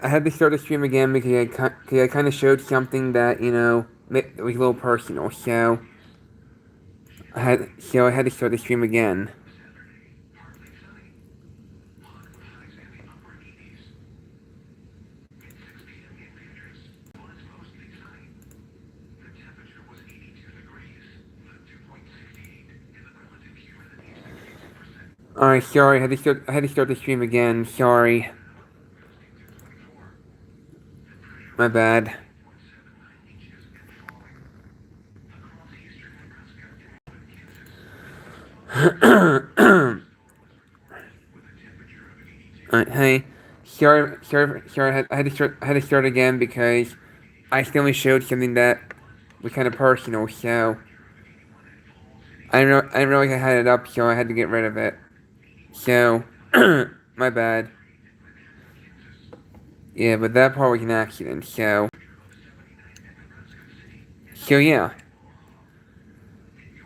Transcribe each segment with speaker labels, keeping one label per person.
Speaker 1: I had to start the stream again because I kind of showed something that was a little personal. I had to start the stream again. Alright, sorry, I had to start the stream again. Sorry. My bad. Alright, hey. Sorry, I had to start again because I accidentally showed something that was kind of personal, so I didn't realize I had it up, so I had to get rid of it. So, my bad. Yeah, but that part was an accident, so yeah.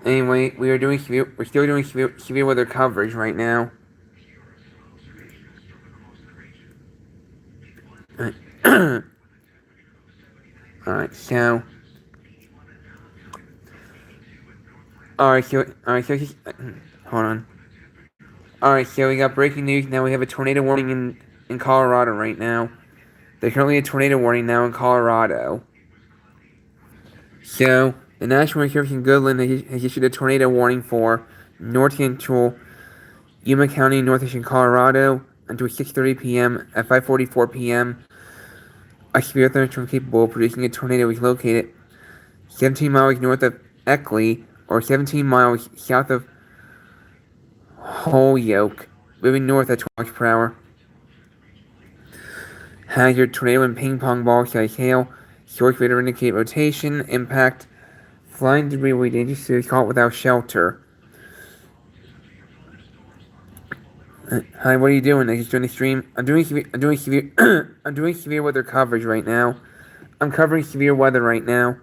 Speaker 1: Anyway, we're still doing severe weather coverage right now. Alright, so hold on. Alright, so we got breaking news now. We have a tornado warning in Colorado right now. There's currently a tornado warning now in Colorado. So, the National Reserve in Goodland has issued a tornado warning for north central Yuma County, northeastern Colorado until 6:30 p.m. At 5:44 p.m., a severe thunderstorm capable of producing a tornado is located 17 miles north of Eckley or 17 miles south of Holyoke, moving north at 12 miles per hour. Hazard tornado and ping pong ball size hail. Source radar indicate rotation, impact. Flying debris will be dangerous to be caught without shelter. Hi, what are you doing? I just joined the stream. I'm doing severe weather coverage right now. I'm covering severe weather right now.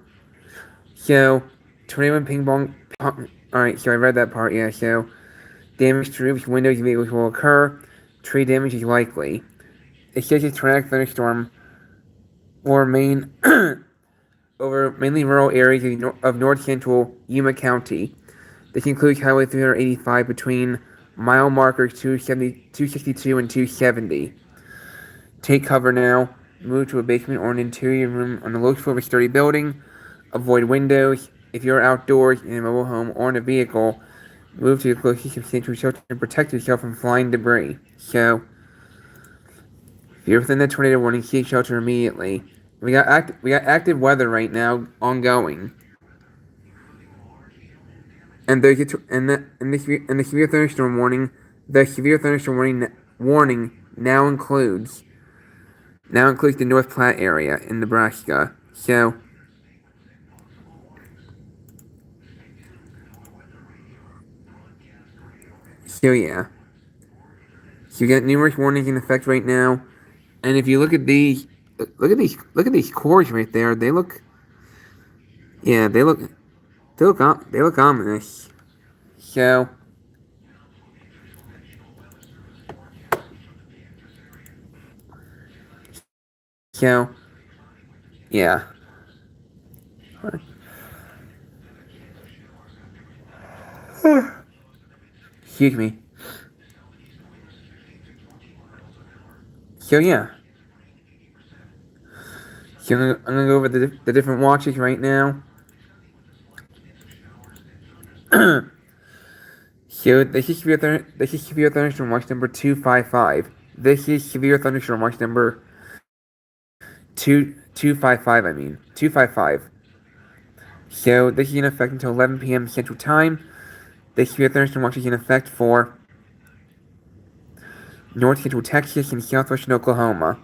Speaker 1: So, tornado and ping pong. Alright, so I read that part, yeah. So, damage to roofs, windows, and vehicles will occur. Tree damage is likely. It says a tornadic thunderstorm will remain over mainly rural areas of north central Yuma County. This includes Highway 385 between mile markers 262 and 270. Take cover now. Move to a basement or an interior room on the lowest floor of a sturdy building. Avoid windows. If you're outdoors in a mobile home or in a vehicle, move to the closest substantial shelter and protect yourself from flying debris. So, if you're within the tornado warning, seek shelter immediately. We got active weather right now ongoing. And there's the severe thunderstorm warning. The severe thunderstorm warning now includes the North Platte area in Nebraska. So yeah. So you got numerous warnings in effect right now. And if you look at these cores right there, they look ominous. So yeah. Excuse me. So yeah. So I'm gonna go over the different watches right now. So this is severe thunderstorm watch number 255. This is severe thunderstorm watch number 255. 255. So this is in effect until 11 p.m. Central Time. This severe thunderstorm watch is in effect for north central Texas and southwestern Oklahoma.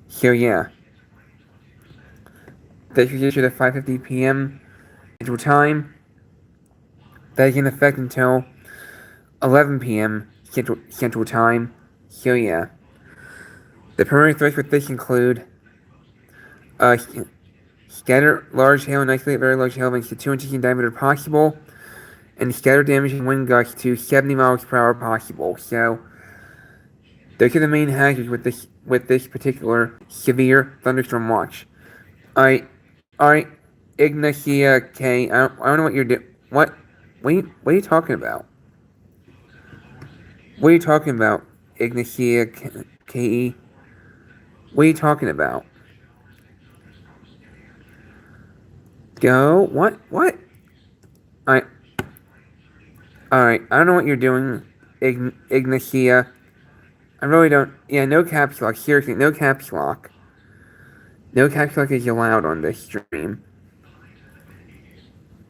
Speaker 1: So yeah. This was issued at 5:50 p.m. Central Time. That is in effect until 11 p.m. Central Time. So yeah. The primary threats with this include scatter large hail and isolate very large hail events to 2 inches in diameter possible, and scatter damaging wind gusts to 70 miles per hour possible. So Those are the main hazards with this particular severe thunderstorm watch. Alright, Ignacia K. I don't know what you're doing. What are you talking about? What are you talking about, Ignacia K.E.? What are you talking about? Go? What? Alright. Alright, I don't know what you're doing, Ignacia. I really don't. Yeah, no caps lock. Seriously, no caps lock. No caps lock is allowed on this stream.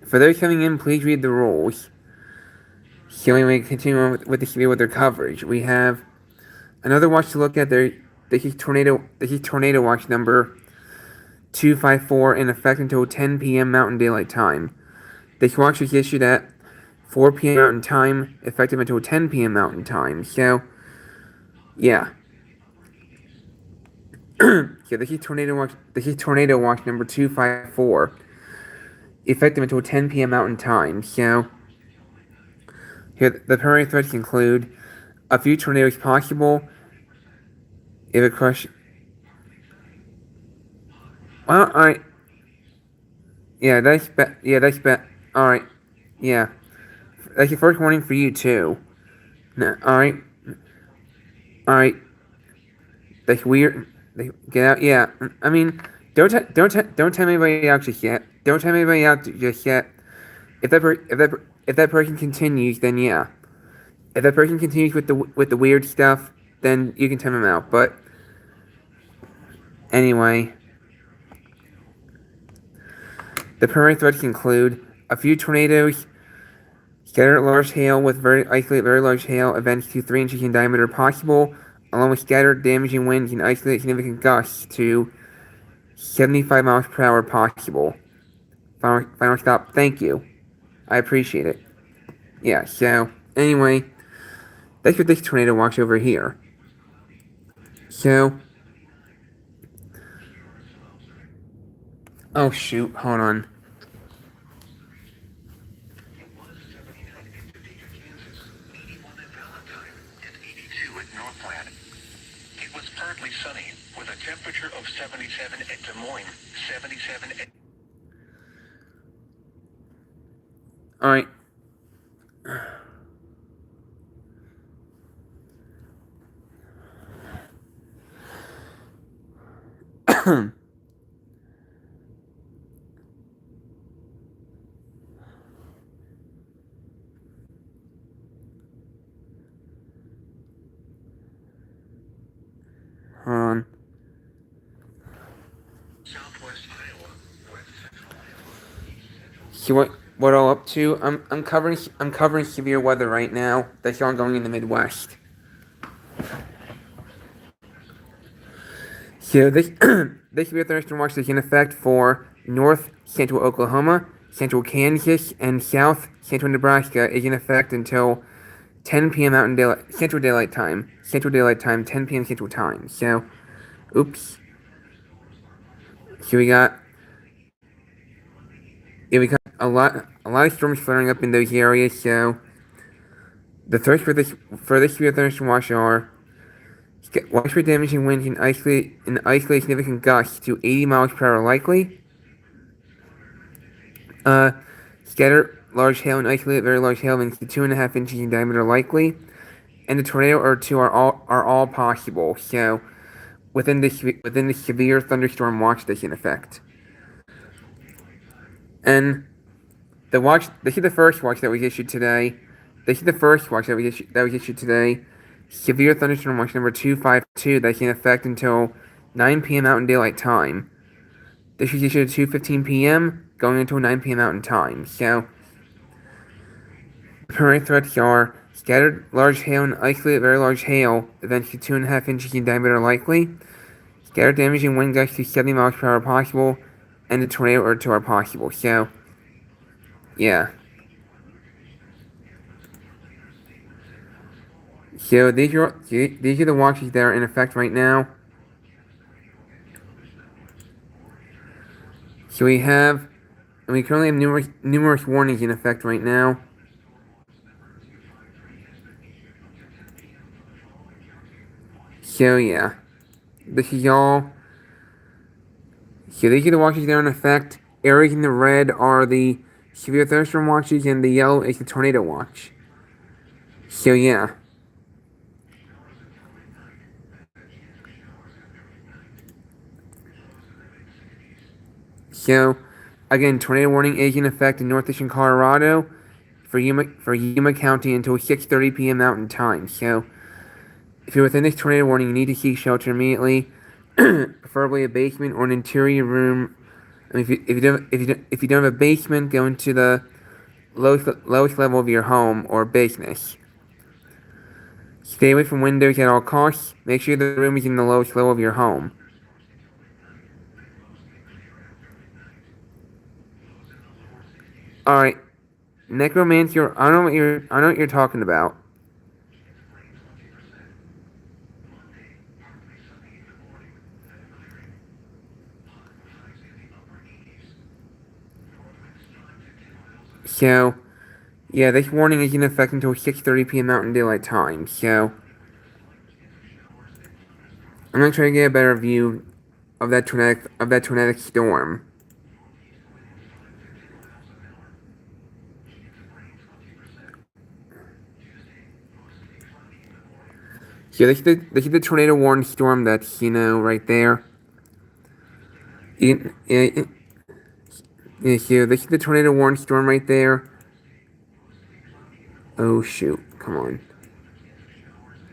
Speaker 1: For those coming in, please read the rules. So anyway, continue on with the severe weather coverage. We have another watch to look at. This is tornado watch number 254 in effect until 10 p.m. Mountain Daylight Time. This watch was issued at 4 p.m. Mountain Time, effective until 10 p.m. Mountain Time. So, yeah. Yeah, this is tornado watch number 254, effective until 10 p.m. Mountain Time. So, here the primary threats include a few tornadoes possible. If it crush. Well, alright. Yeah, that's alright. Yeah. That's your first warning for you too. No, alright. Alright. That's weird. Get out. Yeah. I mean, don't tell anybody out just yet. Don't tell anybody out just yet. If that person continues, then yeah. If that person continues with the weird stuff, then you can tell them out. But anyway, the primary threats include a few tornadoes, scattered large hail with very isolated very large hail events to 3 inches in diameter possible, along with scattered damaging winds and isolated significant gusts to 75 miles per hour possible. Final stop. Thank you. I appreciate it. Yeah, so, anyway, that's what this tornado watch over here. So, oh shoot, hold on.
Speaker 2: It was partly sunny with a temperature of 77 at Des Moines, 77 at...
Speaker 1: Alright. Hold on.
Speaker 2: Southwest Iowa, West Central Iowa.
Speaker 1: See what all up to? I'm covering severe weather right now. That's all going in the Midwest. So this this severe thunderstorm watch is in effect for north central Oklahoma, central Kansas, and south central Nebraska is in effect until 10 p.m. Central Daylight Time, 10 p.m. Central Time. So, oops. So we got a lot of storms flaring up in those areas. So the threats for this severe thunderstorm watch are widespread damaging winds and isolated significant gusts to 80 miles per hour likely. Scattered large hail and isolated very large hail events to 2.5 inches in diameter likely, and a tornado or two are all possible. So within the severe thunderstorm watch that's in effect. And this is the first watch that was issued today. Severe thunderstorm watch number 252 that's in effect until 9 p.m. Mountain Daylight Time. This was issued at 2:15 p.m. going until 9 p.m. Mountain Time. So, the primary threats are scattered large hail and isolated very large hail, events to 2.5 inches in diameter likely, scattered damaging wind gusts to 70 miles per hour possible, and a tornado or two are possible. So, yeah. So these are the watches that are in effect right now. So we currently have numerous warnings in effect right now. So yeah, this is all. So these are the watches that are in effect. Areas in the red are the severe thunderstorm watches, and the yellow is the tornado watch. So yeah. So again, tornado warning is in effect in northeastern Colorado for Yuma County until 6:30 p.m. Mountain Time. So if you're within this tornado warning, you need to seek shelter immediately, preferably a basement or an interior room. I mean, if you don't have a basement, go into the lowest level of your home or business. Stay away from windows at all costs. Make sure the room is in the lowest level of your home. All right, necromancer. I know what you're talking about. So yeah, this warning is in effect until 6:30 p.m. Mountain Daylight Time. So I'm gonna try to get a better view of that tornadic storm. So this is the tornado warning storm that's right there. Yeah, so this is the tornado warning storm right there. Oh shoot! Come on.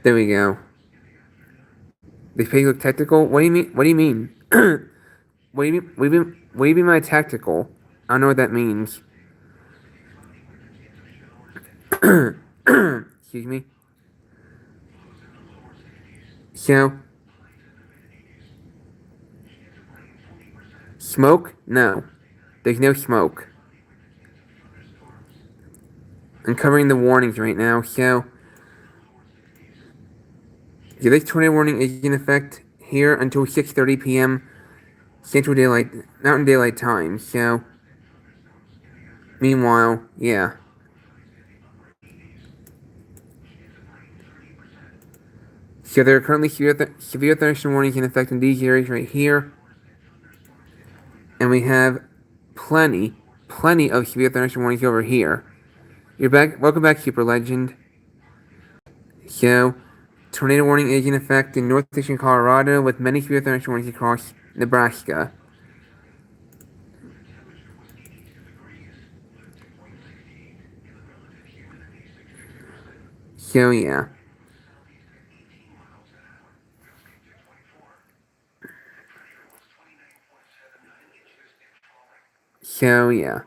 Speaker 1: There we go. This page look technical. What do you mean? What do you mean? What do you mean? What do you mean by tactical? I don't know what that means. Excuse me. So, smoke? No. There's no smoke. I'm covering the warnings right now, so. Yeah, this tornado warning is in effect here until 6:30 p.m. Central Daylight, Mountain Daylight Time, so. Meanwhile, yeah. So there are currently severe thunderstorm warnings in effect in these areas right here. And we have plenty of severe thunderstorm warnings over here. You're back. Welcome back, Super Legend. So, tornado warning is in effect in northeastern Colorado with many severe thunderstorm warnings across Nebraska. So, yeah. So, yeah.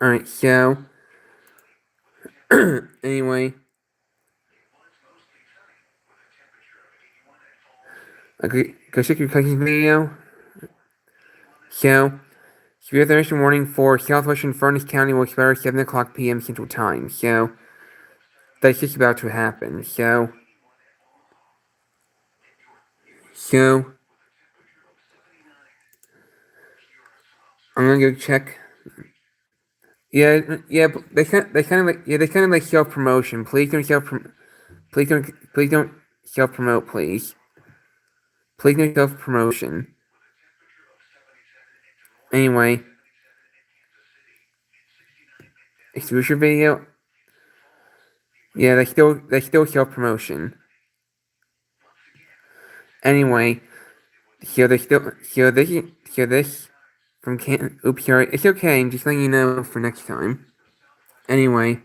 Speaker 1: Alright, so. Anyway. Okay, go check your cooking video. So, severe thunderstorm warning for southwestern Furnace County will expire 7 o'clock p.m. Central Time. So, that's just about to happen. So, I'm gonna go check. Yeah, yeah. They kind of like self promotion. Please don't self promote. Please no self promotion. Anyway, exposure video. Yeah, they still self promotion. Anyway, so this from can. Oops, sorry. It's okay. I'm just letting you know for next time. Anyway,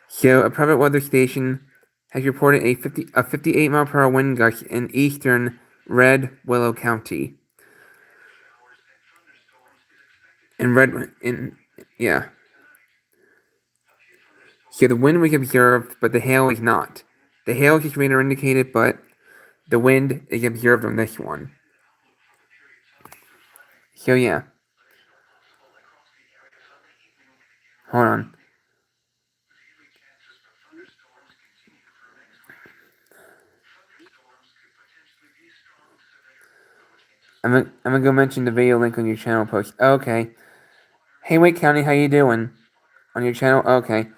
Speaker 1: so a private weather station has reported a 58 mile per hour wind gust in eastern Red Willow County. Yeah. So the wind was observed, but the hail is not. The hail is radar indicated, but the wind is observed on this one. So yeah. Hold on. I'm gonna go mention the video link on your channel post. Okay. Hey, wait, County, how you doing? On your channel? Okay.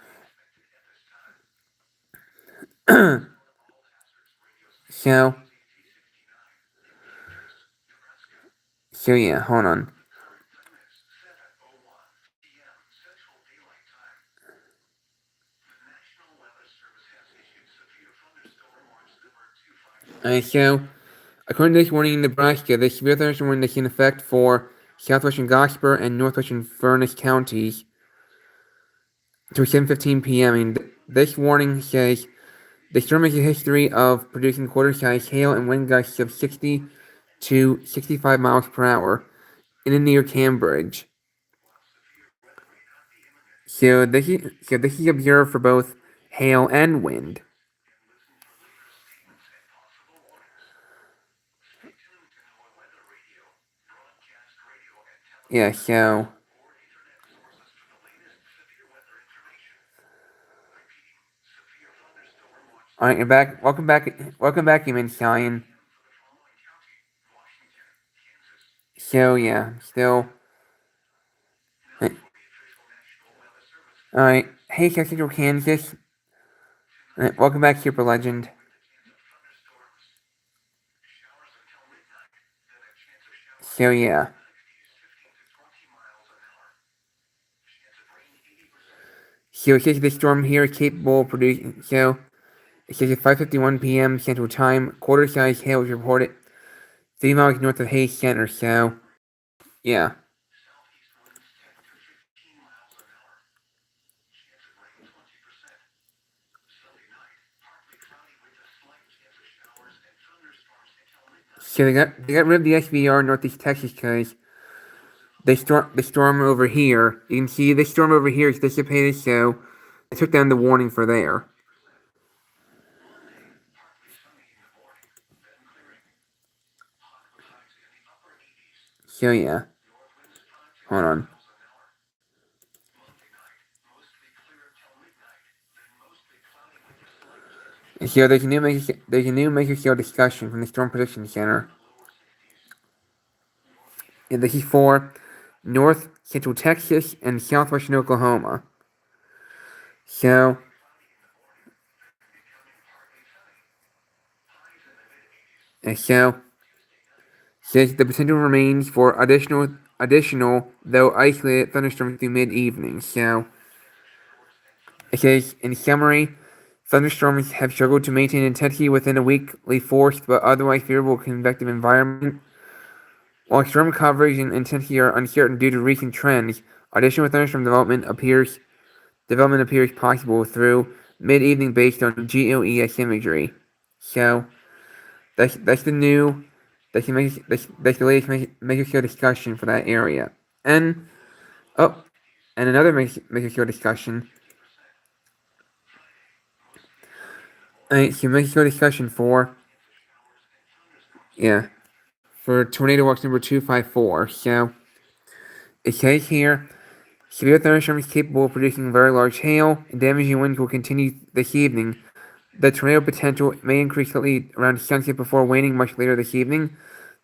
Speaker 1: So, yeah, hold on. So, according to this warning in Nebraska, the severe thunderstorm warning is in effect for southwestern Gosper and northwestern Furnace counties to 7:15 p.m. And this warning says the storm has a history of producing quarter-sized hail and wind gusts of 60 to 65 miles per hour in and near Cambridge. So this is observed for both hail and wind. Yeah, so alright, you're back. Welcome back, you Italian. So yeah, still. Alright, hey, Central Kansas. Welcome back, Super Legend. So yeah. So it says the storm here is capable of producing. So it says at 5:51 p.m. Central Time, quarter-sized hail was reported 3 miles north of Hayes Center. So yeah. So they got rid of the SVR in Northeast Texas because the storm over here. You can see the storm over here is dissipated. So they took down the warning for there. So yeah. Hold on. So there's a new major scale discussion from the Storm Prediction Center. And this is for North Central Texas and Southwestern Oklahoma. So so says the potential remains for additional though isolated thunderstorms through mid-evening. So it says in summary, thunderstorms have struggled to maintain intensity within a weakly forced but otherwise favorable convective environment. While storm coverage and intensity are uncertain due to recent trends, additional thunderstorm development appears possible through mid-evening based on GOES imagery. So that's the new that's the latest major scale discussion for that area. And oh, and another major scale discussion. So major scale discussion for yeah for tornado watch number 254. So it says here. Severe thunderstorms capable of producing very large hail and damaging winds will continue this evening. The tornado potential may increase slightly around sunset before waning much later this evening.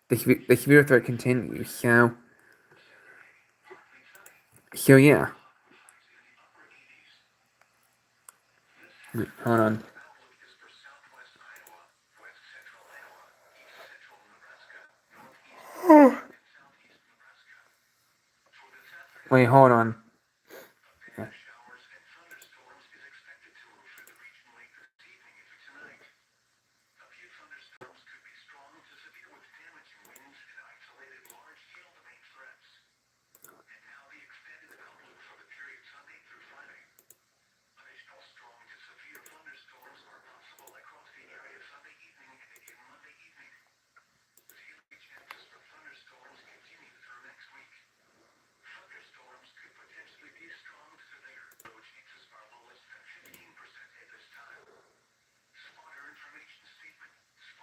Speaker 1: The severe threat continues. So yeah. Hold on. Wait, hold on. Yeah.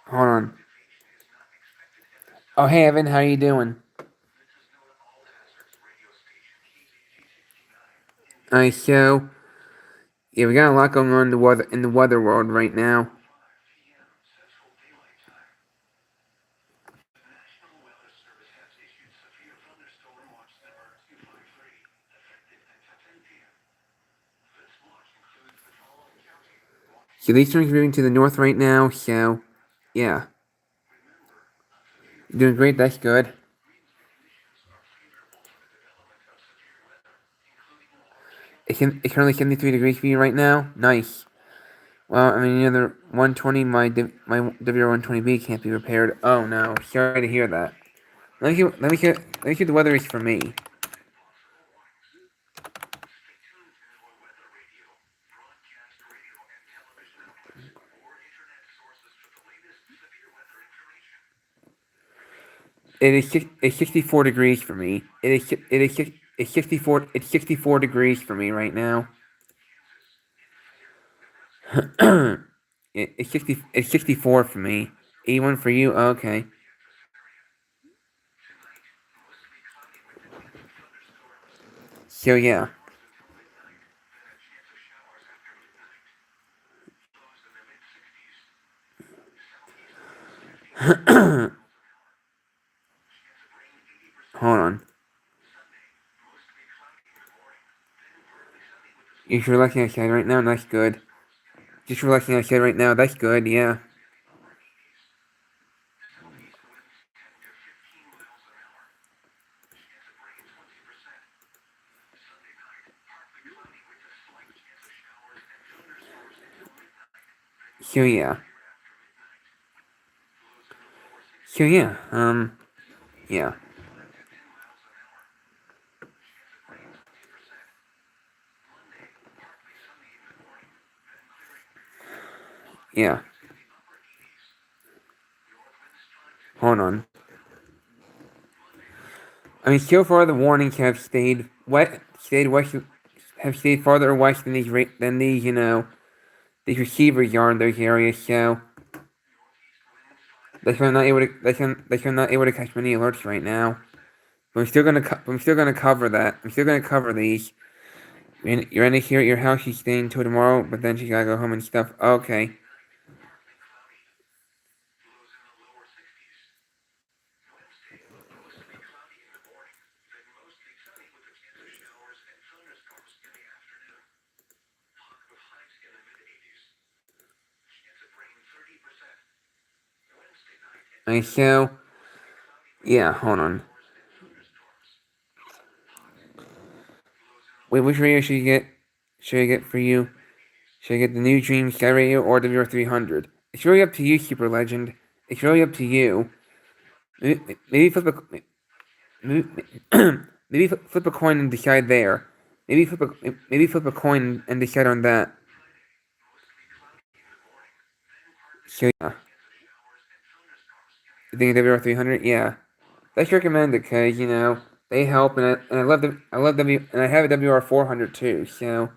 Speaker 1: Hold on. Oh, hey Evan, how you doing? Alright, so yeah, we got a lot going on in the weather world right now. So these storms are moving to the north right now, so yeah. You're doing great, that's good. It's currently 73 degrees for you right now. Nice. Well, I mean, the 120, my WR120B can't be repaired. Oh no, sorry to hear that. Let me hear the weather is for me. It's 64 degrees for me. It's 64 degrees for me right now. It's 64 for me. 81 for you. Okay. So yeah. Hold on. You're relaxing outside right now. That's good. Just relaxing outside right now. That's good. Yeah. So yeah. So yeah. Yeah. Yeah. Hold on. I mean, so far the warnings have stayed west, have stayed farther west than these, these receivers are in those areas. So that's why I'm not able to. That's why I'm not able to catch many alerts right now. But I'm still gonna cover that. I'm still gonna cover these. You're in here at your house. She's staying till tomorrow, but then she's gotta go home and stuff. Okay. And so, yeah. Hold on. Wait, which radio should you get? Should I get for you? Should I get the New Dream Sky Radio or WR300? It's really up to you, Super Legend. It's really up to you. Maybe flip a maybe, maybe flip a coin and decide there. Maybe flip a coin and decide on that. So yeah, you think WR300? Yeah, that's recommended because they help and I love them. I love W and I have a WR400 too. So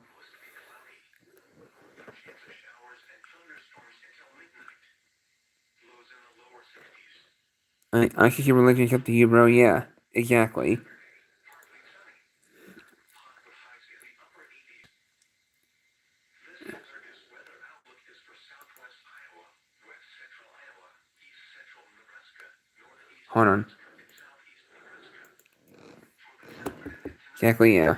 Speaker 1: I should Super Legend is up to you, bro. Yeah, exactly. Hold on. Exactly. Yeah.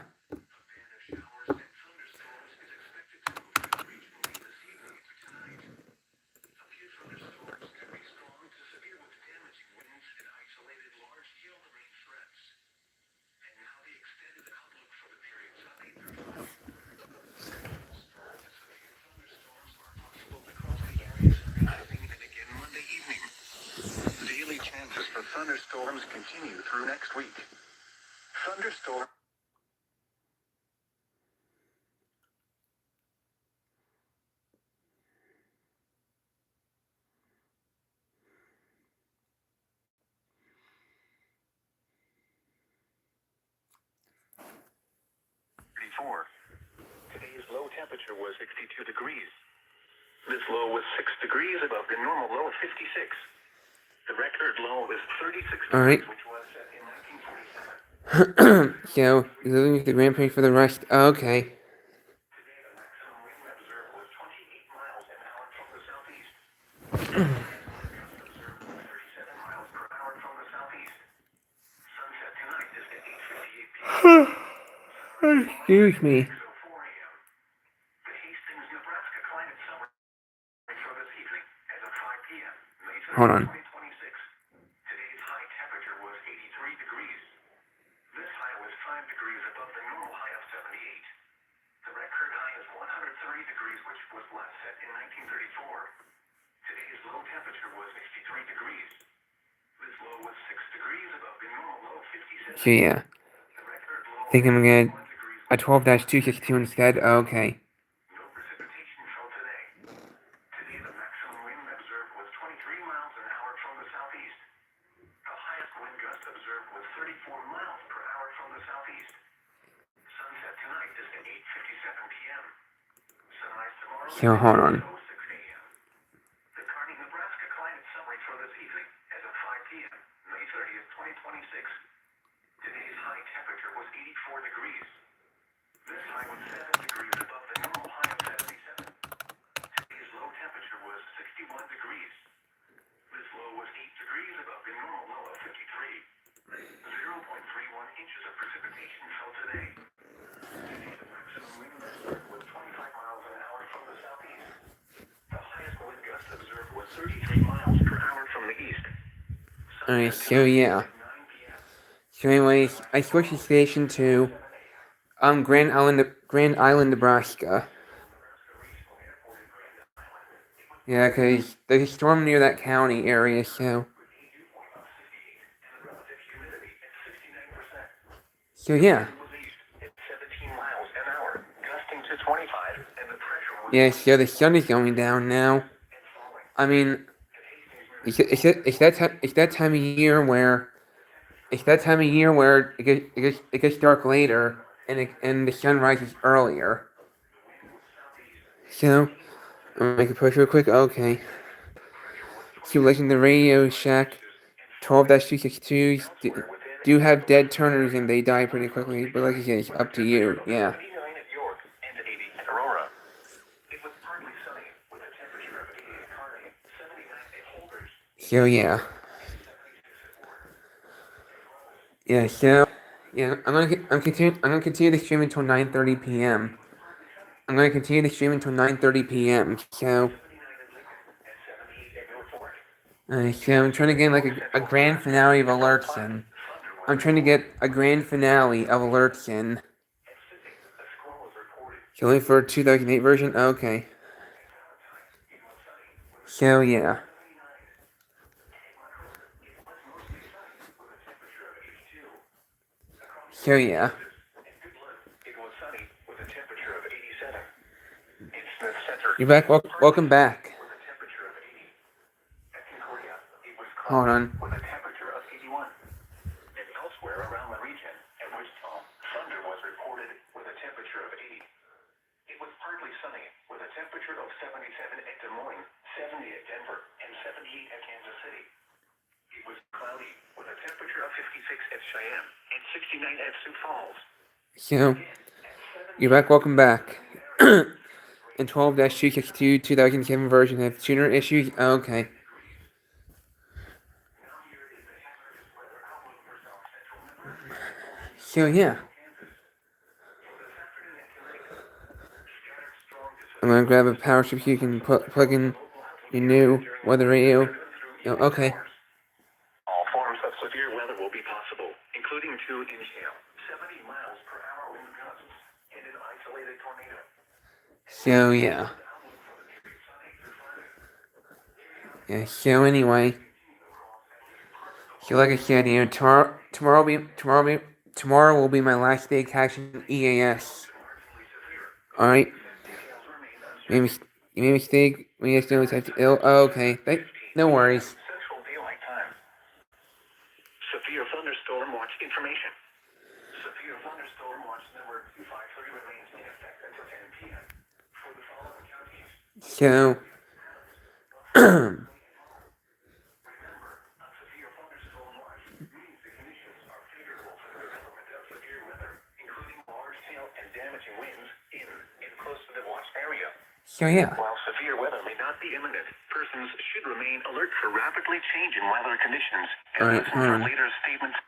Speaker 2: Daily chances for thunderstorms continue through next week. Thunderstorm. Before. Today's low temperature was 62 degrees. This low was 6 degrees above the normal low of 56. The record low was 36
Speaker 1: All right.
Speaker 2: degrees, which was set in 1947.
Speaker 1: So you're living with the grandparents for the rest. Okay.
Speaker 2: Today, the maximum wind observed was 28 miles an hour from the southeast. Observed was 37 miles per hour from the southeast. Sunset tonight is at 8:58 p.m.
Speaker 1: Excuse me. Hold on.
Speaker 2: 2026. Today's high temperature was 83 degrees. This high was 5 degrees above the normal high of 78. The record high is 130 degrees, which was last set in 1934. Today's low temperature was 63 degrees. This low was 6 degrees above the normal low of 57.
Speaker 1: So yeah.
Speaker 2: The record low
Speaker 1: I think I'm gonna get
Speaker 2: 1 degrees.
Speaker 1: a 12-262 instead. Okay.
Speaker 2: No precipitation fell today. Today the maximum wind observed was 23 miles an hour from the southeast. The highest wind gust observed was 34 miles per hour from the southeast. Sunset tonight is at 8:57 p.m. Sunrise tomorrow
Speaker 1: So hold on.
Speaker 2: at 6 a.m. The Kearney, Nebraska climate summary for this evening as of 5 p.m. May 30th, 2026. Today's high temperature was 84 degrees. This high was 7 degrees above the normal high of 77. Today's low temperature was 61 degrees. This low was 8 degrees above the normal low of 53. 0.31 inches of precipitation fell today. Today the maximum wind observed was 25 miles an hour from the southeast. The highest wind gust observed was 33 miles per hour from the east.
Speaker 1: Alright, so yeah. So anyways, I switched the station to Grand Island, Nebraska. Yeah, cause there's a storm near that county area, so. So yeah. Yeah, so the sun is going down now. I mean, it's that time of year where it gets dark later and the sun rises earlier. So I'm gonna make a push real quick. Okay. So listen to the Radio Shack 12-262s do have dead turners and they die pretty quickly, but like I said, it's up to you. Yeah. So yeah. Yeah, so yeah, I'm gonna continue the stream until 9:30 p.m. I'm gonna continue the stream until 9:30 p.m. So I'm trying to get like a grand finale of alerts in. I'm trying to get a grand finale of alerts in. So only for a 2008 version? Okay. So yeah. So yeah. You're back. Welcome back. Hold on.
Speaker 2: With a temperature of 81. And elsewhere around the region, at Wichita, thunder was reported with a temperature of 80. It was partly sunny with a temperature of 77 at Des Moines, 70 at Denver, and 78 at Kansas City. It was cloudy with a temperature of 56 at Cheyenne and 69 at Sioux Falls.
Speaker 1: So, you're back. Welcome back. In 12-262 2007 version have tuner issues. Okay. So yeah. I'm gonna grab a power strip so you can plug in your new weather radio. Okay.
Speaker 2: All forms of severe weather will be possible, including 2 inch hail, 70 miles per hour wind gusts, and an isolated tornado.
Speaker 1: So yeah. Yeah. So anyway. So like I said, tomorrow will be my last day catching EAS. All right. You made a mistake. We just know it's ill. Oh, okay. No worries.
Speaker 2: Central Daylight Time. Severe thunderstorm watch information. Severe thunderstorm watch number 530 remains in effect until 10 p.m. for the following counties.
Speaker 1: So.
Speaker 2: Remember, a severe thunderstorm watch means the conditions are favorable for the development of severe weather, including large hail and damaging winds in and close to the watch area.
Speaker 1: So yeah.
Speaker 2: While severe weather may not be imminent, persons should remain alert for rapidly changing weather conditions and listen for later statements.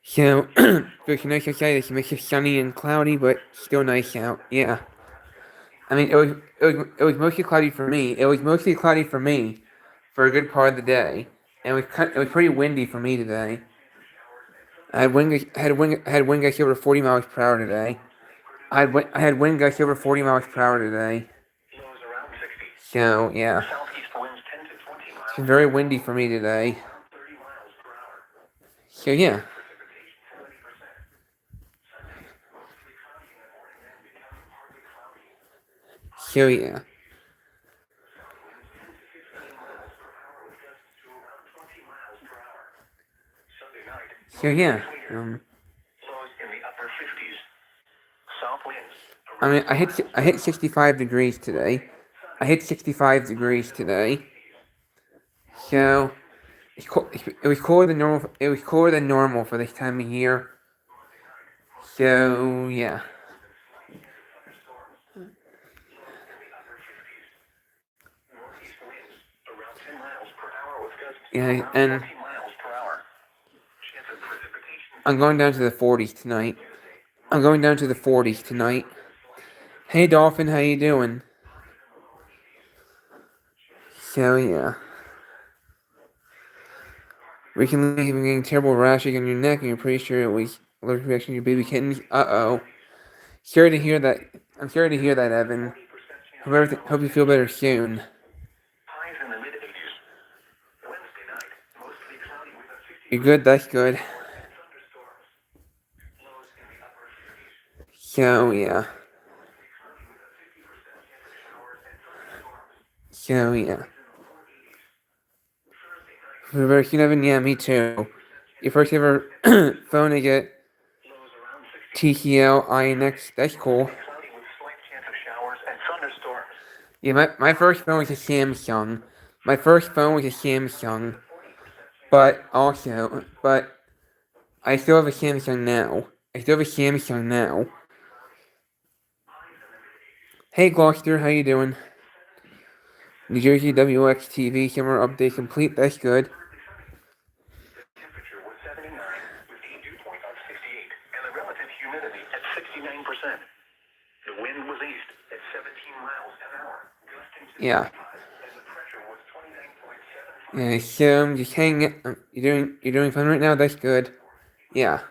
Speaker 1: So, very nice outside. It's makes it sunny and cloudy, but still nice out. Yeah. I mean, it was mostly cloudy for me. It was mostly cloudy for me for a good part of the day, and it was pretty windy for me today. I had wind gusts over 40 miles per hour today. I had wind gusts over 40 miles per hour today. So yeah, it's been very windy for me today. So yeah. So yeah. So yeah. I mean, I hit 65 degrees today. I hit 65 degrees today. So it was cooler than normal. It was cooler than normal for this time of year. So yeah. Yeah, and I'm going down to the 40s tonight. I'm going down to the 40s tonight. Hey Dolphin, how you doing? So yeah. Recently you've been getting terrible rashes on your neck and you're pretty sure it was allergic reaction to your baby kittens. Uh-oh. Sorry to hear that. I'm sorry to hear that, Evan. Hope you feel better soon. You're good, that's good. So yeah. So yeah. For better soon, Evan, yeah, me too. Your first ever phone to get TCL INX, that's cool. Yeah, my first phone was a Samsung. My first phone was a Samsung. But I still have a Samsung now. Hey Gloucester, how you doing? New Jersey WXTV summer update complete, that's good. Yeah. Yeah, so just hang. You're doing fun right now. That's good. Yeah.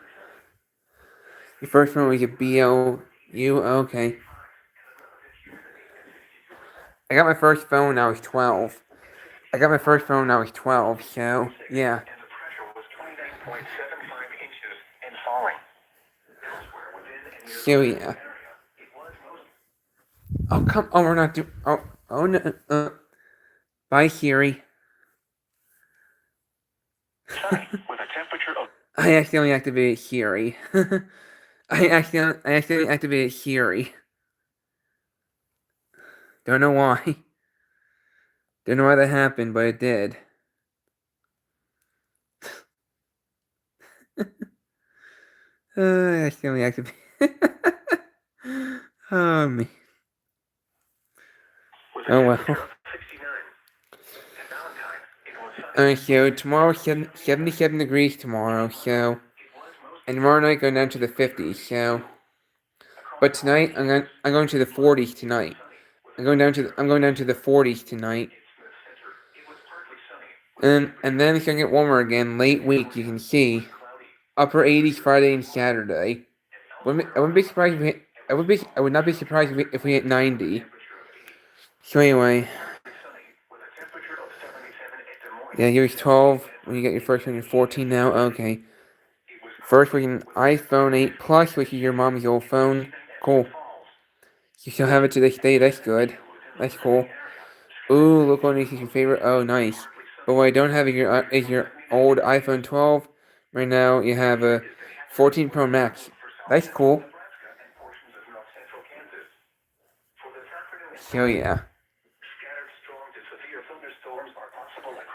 Speaker 1: Your first one was a BLU. Okay. I got my first phone when I was 12. So yeah. So yeah. Oh come. Oh, we're not doing. Oh no. Bye Siri. I accidentally activated Siri. I accidentally activated Siri. Don't know why. Don't know why that happened, but it did. I accidentally activated. Oh me. Oh well. Alright, so tomorrow 77 degrees tomorrow, so and tomorrow night going down to the 50s, so but tonight I'm going to the 40s tonight. I'm going down to the 40s tonight. And then it's gonna get warmer again late week, you can see. Upper 80s Friday and Saturday. I wouldn't be surprised if we hit, I would not be surprised if we hit 90. So anyway. Yeah, here's 12. When you get your first one, you're 14 now. Okay. First, we can iPhone 8 Plus, which is your mom's old phone. Cool. You still have it to this day. That's good. That's cool. Ooh, look what is your favorite. Oh, nice. But what I don't have is your old iPhone 12. Right now, you have a 14 Pro Max. That's cool. So yeah.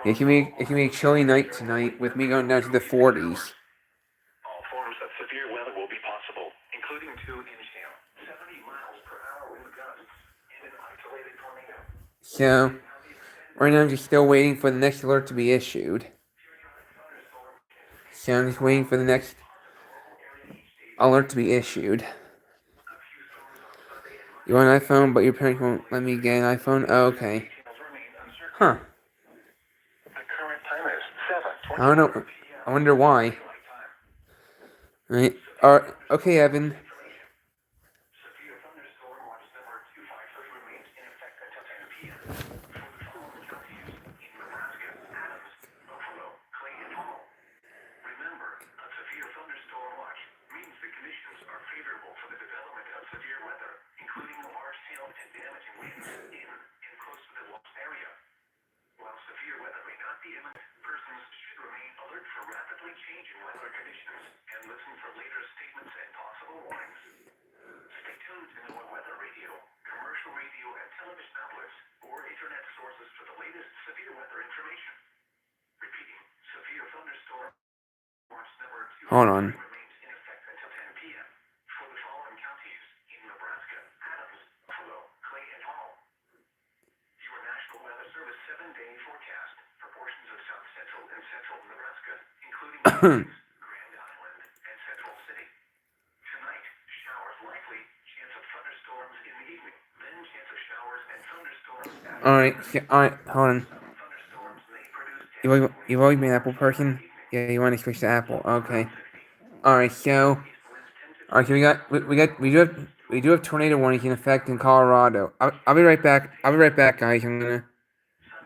Speaker 1: It can be a chilly night tonight with me going down to the 40s.
Speaker 2: All forms of severe weather will be possible, including 2-inch hail, 70 miles per hour wind gusts, and an isolated tornado.
Speaker 1: So, right now I'm just still waiting for the next alert to be issued. So I'm just waiting for the next alert to be issued. You want an iPhone, but your parents won't let me get an iPhone? Oh, okay. Huh.
Speaker 2: The current time is
Speaker 1: I don't know. I wonder why. Right. Alright. Okay, Evan.
Speaker 2: severe thunderstorm watch number 253 remains in effect until 10 p.m. for the following counties in Nebraska, Adams, Buffalo, Clay, and Hall. Remember, a severe thunderstorm watch means the conditions are favorable for the development of severe weather, including large hail and damaging winds in and close to the watch area. While severe weather may not be imminent, persons should remain alert for rapidly changing weather conditions and listen for later statements and possible warnings. Stay tuned to know weather radio, commercial radio and television outlets, or internet sources for the latest severe weather information. Repeating, severe thunderstorm watch number 2
Speaker 1: Hold on.
Speaker 2: remains in effect until 10 p.m. for the following counties in Nebraska, Adams, Buffalo, Clay, and Hall. Your National Weather Service 7-day forecast for portions of south central and central Nebraska, including Grand Island and Central City. Tonight, showers likely, chance of thunderstorms in the evening, then chance of showers and thunderstorms after.
Speaker 1: Alright. Alright. Hold on.
Speaker 2: Thunderstorms may produce
Speaker 1: You've always been an Apple person? Yeah, you want to switch to Apple. Okay. Alright, so. Alright, so we do have tornado warnings in effect in Colorado. I'll be right back. I'll be right back, guys. I'm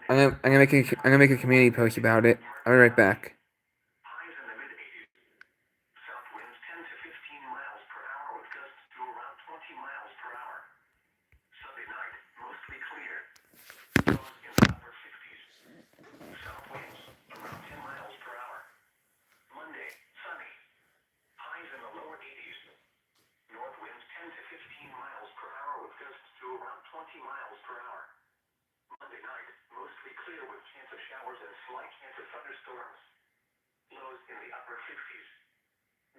Speaker 1: gonna make a community post about it. I'll be right back.
Speaker 2: Highs in the mid-80s. South winds 10 to 15 miles per hour with gusts to around 20 miles per hour. Sunday night, mostly clear. Lows in the upper 50s. South winds around 10 miles per hour. Monday, sunny. Highs in the lower 80s. North winds 10 to 15 miles per hour with gusts to around 20 miles per hour. Monday night, mostly clear with chance of showers and slight chance of thunderstorms. Lows in the upper 50s.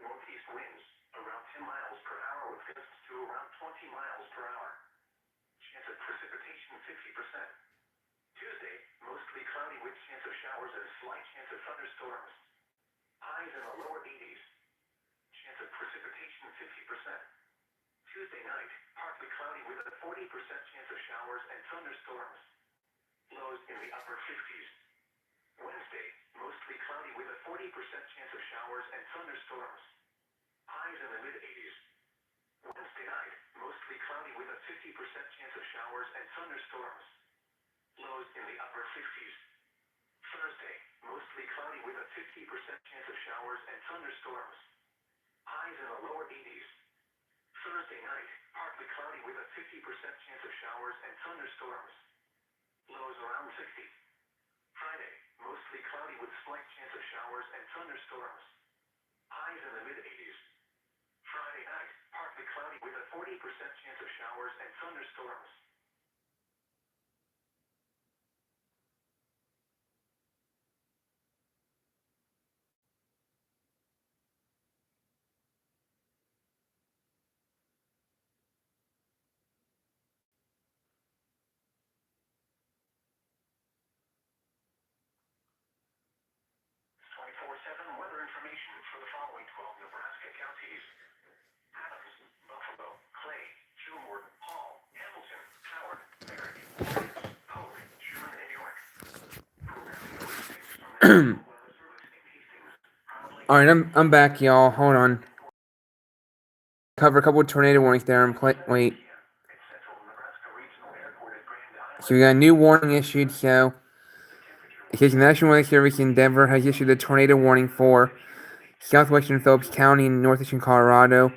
Speaker 2: Northeast winds around 10 miles per hour with gusts to around 20 miles per hour. Chance of precipitation 50%. Tuesday, mostly cloudy with chance of showers and slight chance of thunderstorms. Highs in the lower 80s. Chance of precipitation 50%. Tuesday night, partly cloudy with a 40% chance of showers and thunderstorms. Lows in the upper 50s. Wednesday, mostly cloudy with a 40% chance of showers and thunderstorms. Highs in the mid-80s. Wednesday night, mostly cloudy with a 50% chance of showers and thunderstorms. Lows in the upper 50s. Thursday, mostly cloudy with a 50% chance of showers and thunderstorms. Highs in the lower 80s. Thursday night, partly cloudy with a 50% chance of showers and thunderstorms. Lows around 60. Friday, mostly cloudy with slight chance of showers and thunderstorms. Highs in the mid-80s. Friday night, partly cloudy with a 40% chance of showers and thunderstorms. Weather information for the following 12 Nebraska counties: Adams, Buffalo, Clay, Gilmore, Hall, Hamilton, Howard, Merritt, Williams, Polk, Sherman, and York. Programming notices from the National Weather Service in Hastings, proudly.
Speaker 1: Alright, I'm back, y'all. Hold on. Cover a couple of tornado warnings there and wait.
Speaker 2: Central Nebraska Regional Airport at Grand Island.
Speaker 1: So we got a new warning issued, so it says the National Weather Service in Denver has issued a tornado warning for southwestern Phillips County and northeastern Colorado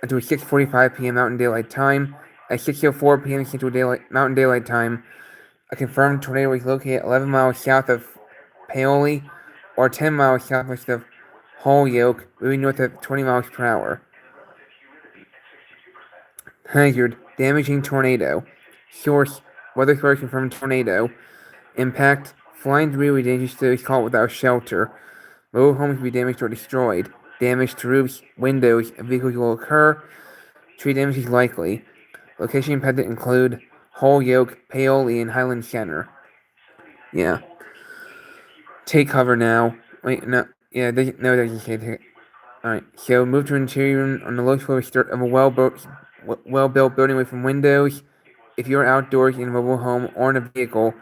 Speaker 1: until 6:45 p.m. Mountain Daylight Time. At 6:04 p.m. Central Mountain Daylight Time, a confirmed tornado is located 11 miles south of Paoli or 10 miles southwest of Holyoke, moving north at 20 miles per hour. Hazard: damaging tornado. Source: weather source confirmed tornado. Impact: flying debris will be dangerous to those caught without shelter. Mobile homes will be damaged or destroyed. Damage to roofs, windows, and vehicles will occur. Tree damage is likely. Location impacted include Holyoke, Paoli, and Highland Center. Yeah. Take cover now. Wait, no. Yeah, no, there's a shade. Alright, so move to interior on the low floor of a well-built building with some windows. If you're outdoors in a mobile home or in a vehicle,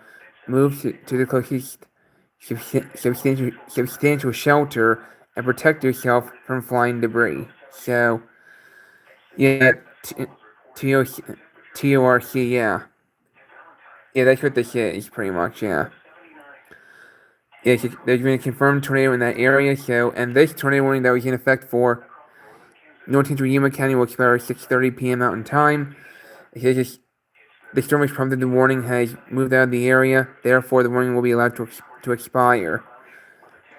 Speaker 1: move to the closest substantial shelter and protect yourself from flying debris. So, yeah, TORC, yeah. Yeah, that's what this is, pretty much, yeah. Yeah, there's been a confirmed tornado in that area, so, and this tornado warning that was in effect for North Central Yuma County will expire at 6:30 p.m. Mountain Time. It says the storm which prompted the warning has moved out of the area, therefore the warning will be allowed to expire.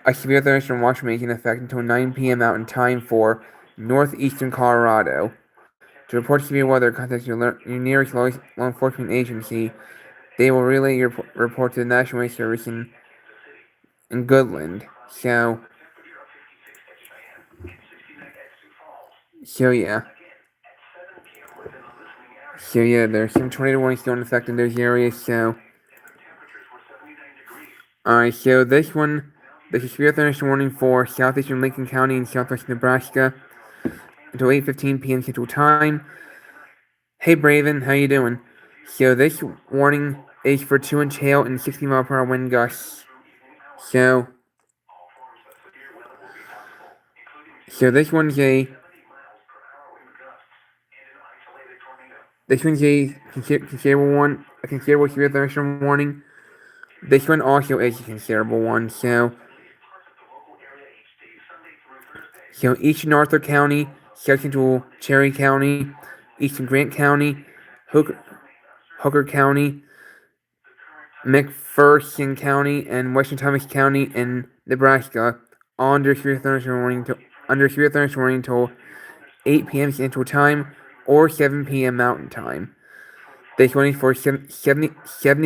Speaker 1: A severe thunderstorm watch remains in effect until 9 p.m. Mountain Time for northeastern Colorado. To report severe weather, contact your nearest law enforcement agency. They will relay your report to the National Weather Service in Goodland. So yeah. So yeah, there's some tornado warnings still in effect in those areas, so. Alright, so this is a severe thunderstorm warning for southeastern Lincoln County and southwest Nebraska until 8:15 p.m. Central Time. Hey Braven, how you doing? So this warning is for 2-inch hail and 60-mile-per-hour wind gusts. So this one's a considerable severe thunderstorm warning. This one also is a considerable one. So eastern Arthur County, south central Cherry County, eastern Grant County, Hooker County, McPherson County, and western Thomas County in Nebraska, all under severe thunderstorm warning until 8 p.m. Central Time or 7 p.m. Mountain Time. This warning for 70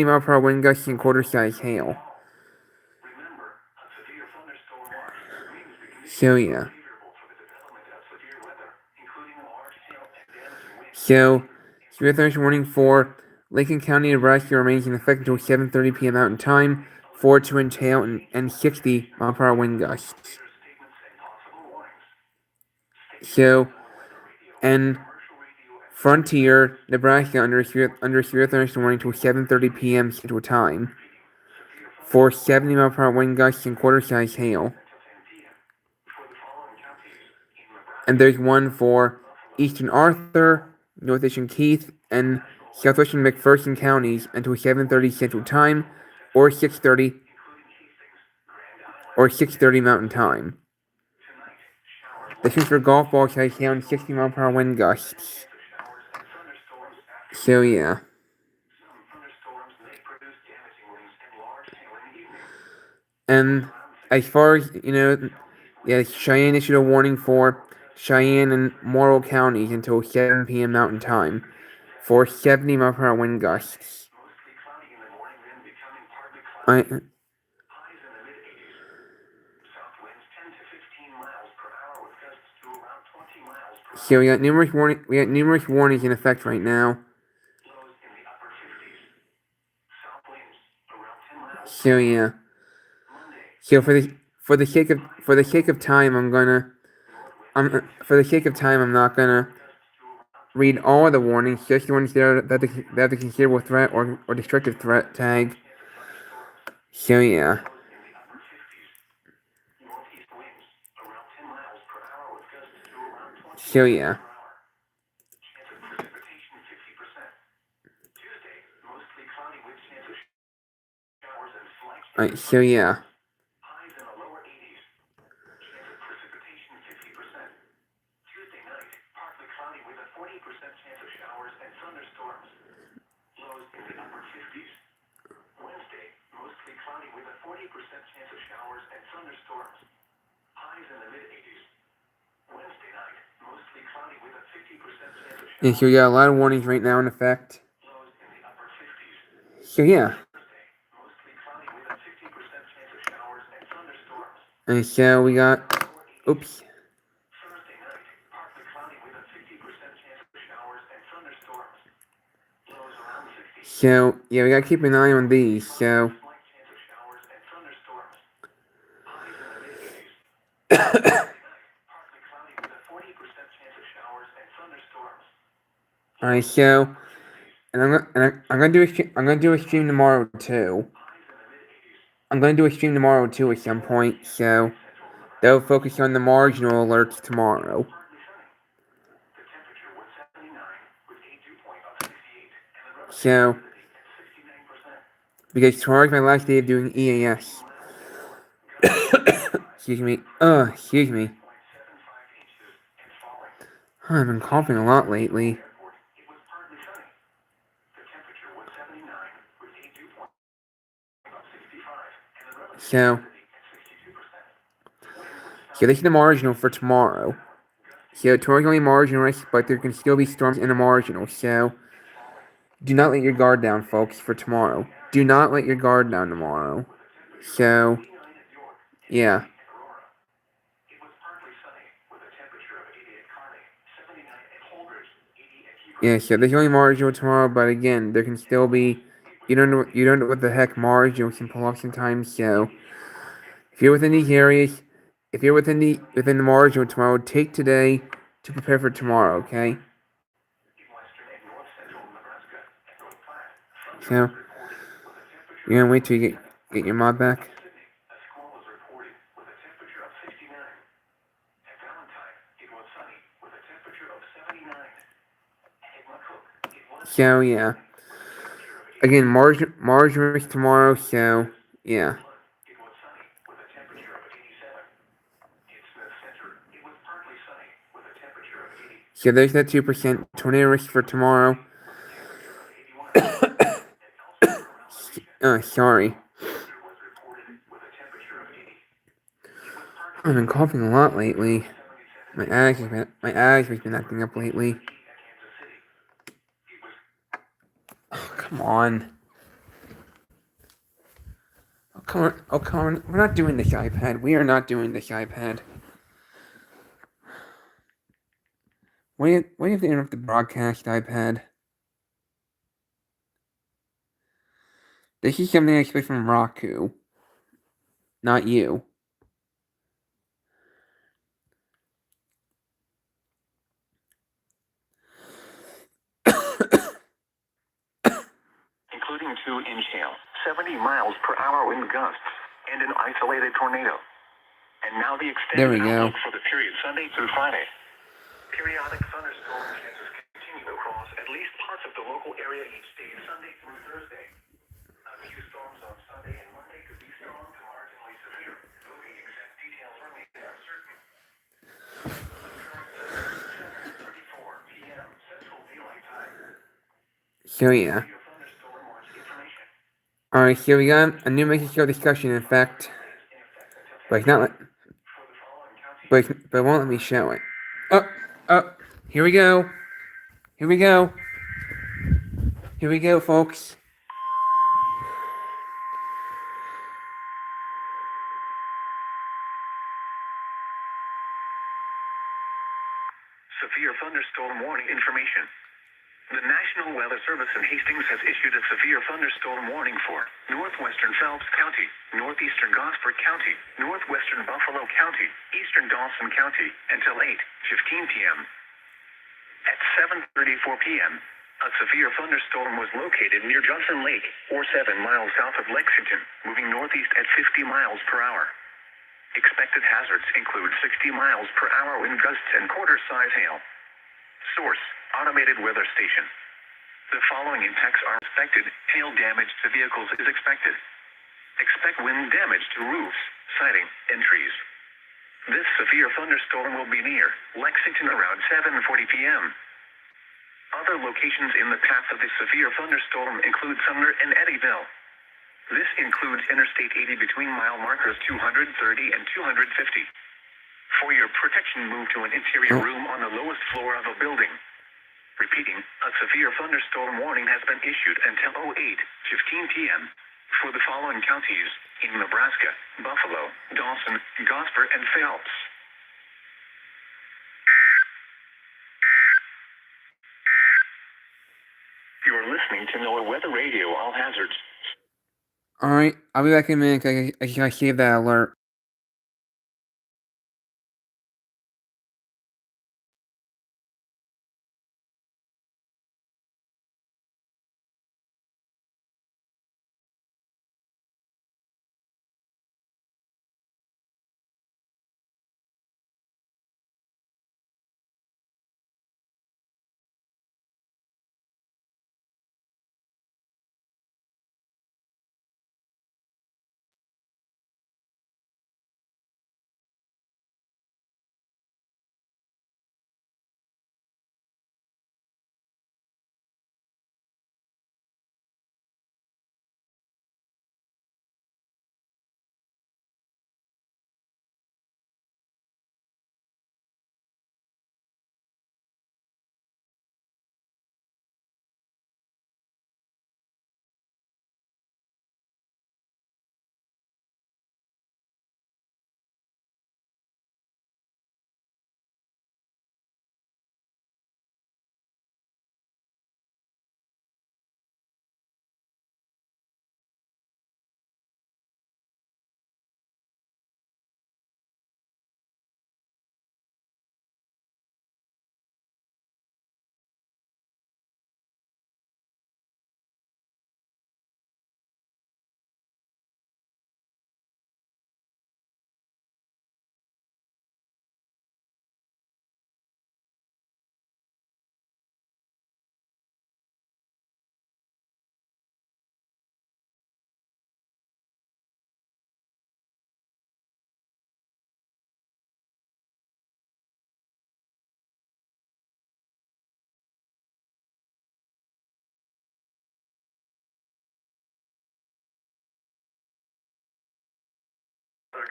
Speaker 1: mile per hour wind gusts and quarter-size hail. So yeah. So severe thunderstorm warning for Lincoln County, Nebraska remains in effect until 7:30 p.m. Mountain Time for 2-inch hail and 60 mile per hour wind gusts. So, and Frontier, Nebraska under severe thunderstorm warning until 7:30 p.m. Central Time for 70 mile per hour wind gusts and quarter-size hail. And there's one for eastern Arthur, northeastern Keith, and southwestern McPherson counties until 7:30 Central Time or 6:30 Mountain Time. This is for golf ball size hail and 60 mile per hour wind gusts. So yeah. And as far as Cheyenne issued a warning for Cheyenne and Morrill counties until 7 p.m. Mountain Time for 70 mile per hour wind gusts. So we got numerous warnings in effect right now. So yeah. So for the sake of time, I'm not gonna read all of the warnings, just the ones that have the considerable threat or destructive threat tag. So yeah. So yeah. Alright, so yeah. And so we got a lot of warnings right now in effect. So yeah. And so we got, oops. So yeah, we gotta keep an eye on these. So Alright, so, and I'm gonna do a stream tomorrow too. I'm gonna do a stream tomorrow too at some point, so that'll focus on the marginal alerts tomorrow. So, because tomorrow's my last day of doing EAS. Excuse me. Excuse me. I've been coughing a lot lately. So this is the marginal for tomorrow. So tomorrow's only marginal risk, but there can still be storms in the marginal. So do not let your guard down, folks, for tomorrow. Do not let your guard down tomorrow. So, yeah. Yeah, so there's only marginal tomorrow, but again, there can still be. You don't know what the heck marginal can pull off sometimes. So, if you're within these areas, if you're within the marginal tomorrow, take today to prepare for tomorrow. Okay. So, you're gonna wait till you get your mod back. So yeah. Again, March risk tomorrow. So yeah. So there's that 2% tornado risk for tomorrow. Sorry. I've been coughing a lot lately. My asthma's been acting up lately. Oh, come on. Oh, come on. We're not doing this iPad. We are not doing this iPad. Why do you have to interrupt the broadcast, iPad? This is something I expect from Raku. Not you.
Speaker 2: Including 2-inch hail, 70 miles per hour wind gusts, and an isolated tornado. And now the extended outlook for the period Sunday through Friday. Periodic thunderstorm chances continue across at least parts of the local area each day, Sunday through Thursday. A few storms on Sunday and Monday could be strong to marginally severe, though the exact details remain uncertain. The current 7:34 p.m. Central Daylight Time.
Speaker 1: So yeah. Alright, here we got a new Mexico discussion in effect. But it's not but it won't let me show it. Here we go. Here we go. Here we go, folks.
Speaker 2: Severe thunderstorm warning information. The National Weather Service in Hastings has issued a severe thunderstorm warning for northwestern Phelps County, northeastern Gosford County, northwestern Buffalo County, eastern Dawson County until 8:15 p.m. At 7:34 p.m., a severe thunderstorm was located near Johnson Lake, or 7 miles south of Lexington, moving northeast at 50 miles per hour. Expected hazards include 60 miles per hour wind gusts and quarter-size hail. Source: Automated Weather Station. The following impacts are expected. Hail damage to vehicles is expected. Expect wind damage to roofs, siding, and trees. This severe thunderstorm will be near Lexington around 7:40 p.m. Other locations in the path of the severe thunderstorm include Sumner and Eddyville. This includes Interstate 80 between mile markers 230 and 250. For your protection, move to an interior room on the lowest floor of a building. Repeating, a severe thunderstorm warning has been issued until 8:15 p.m. for the following counties in Nebraska: Buffalo, Dawson, Gosford, and Phelps. You're listening to NOAA Weather Radio, all hazards.
Speaker 1: Alright, I'll be back in a minute. I gotta save that alert.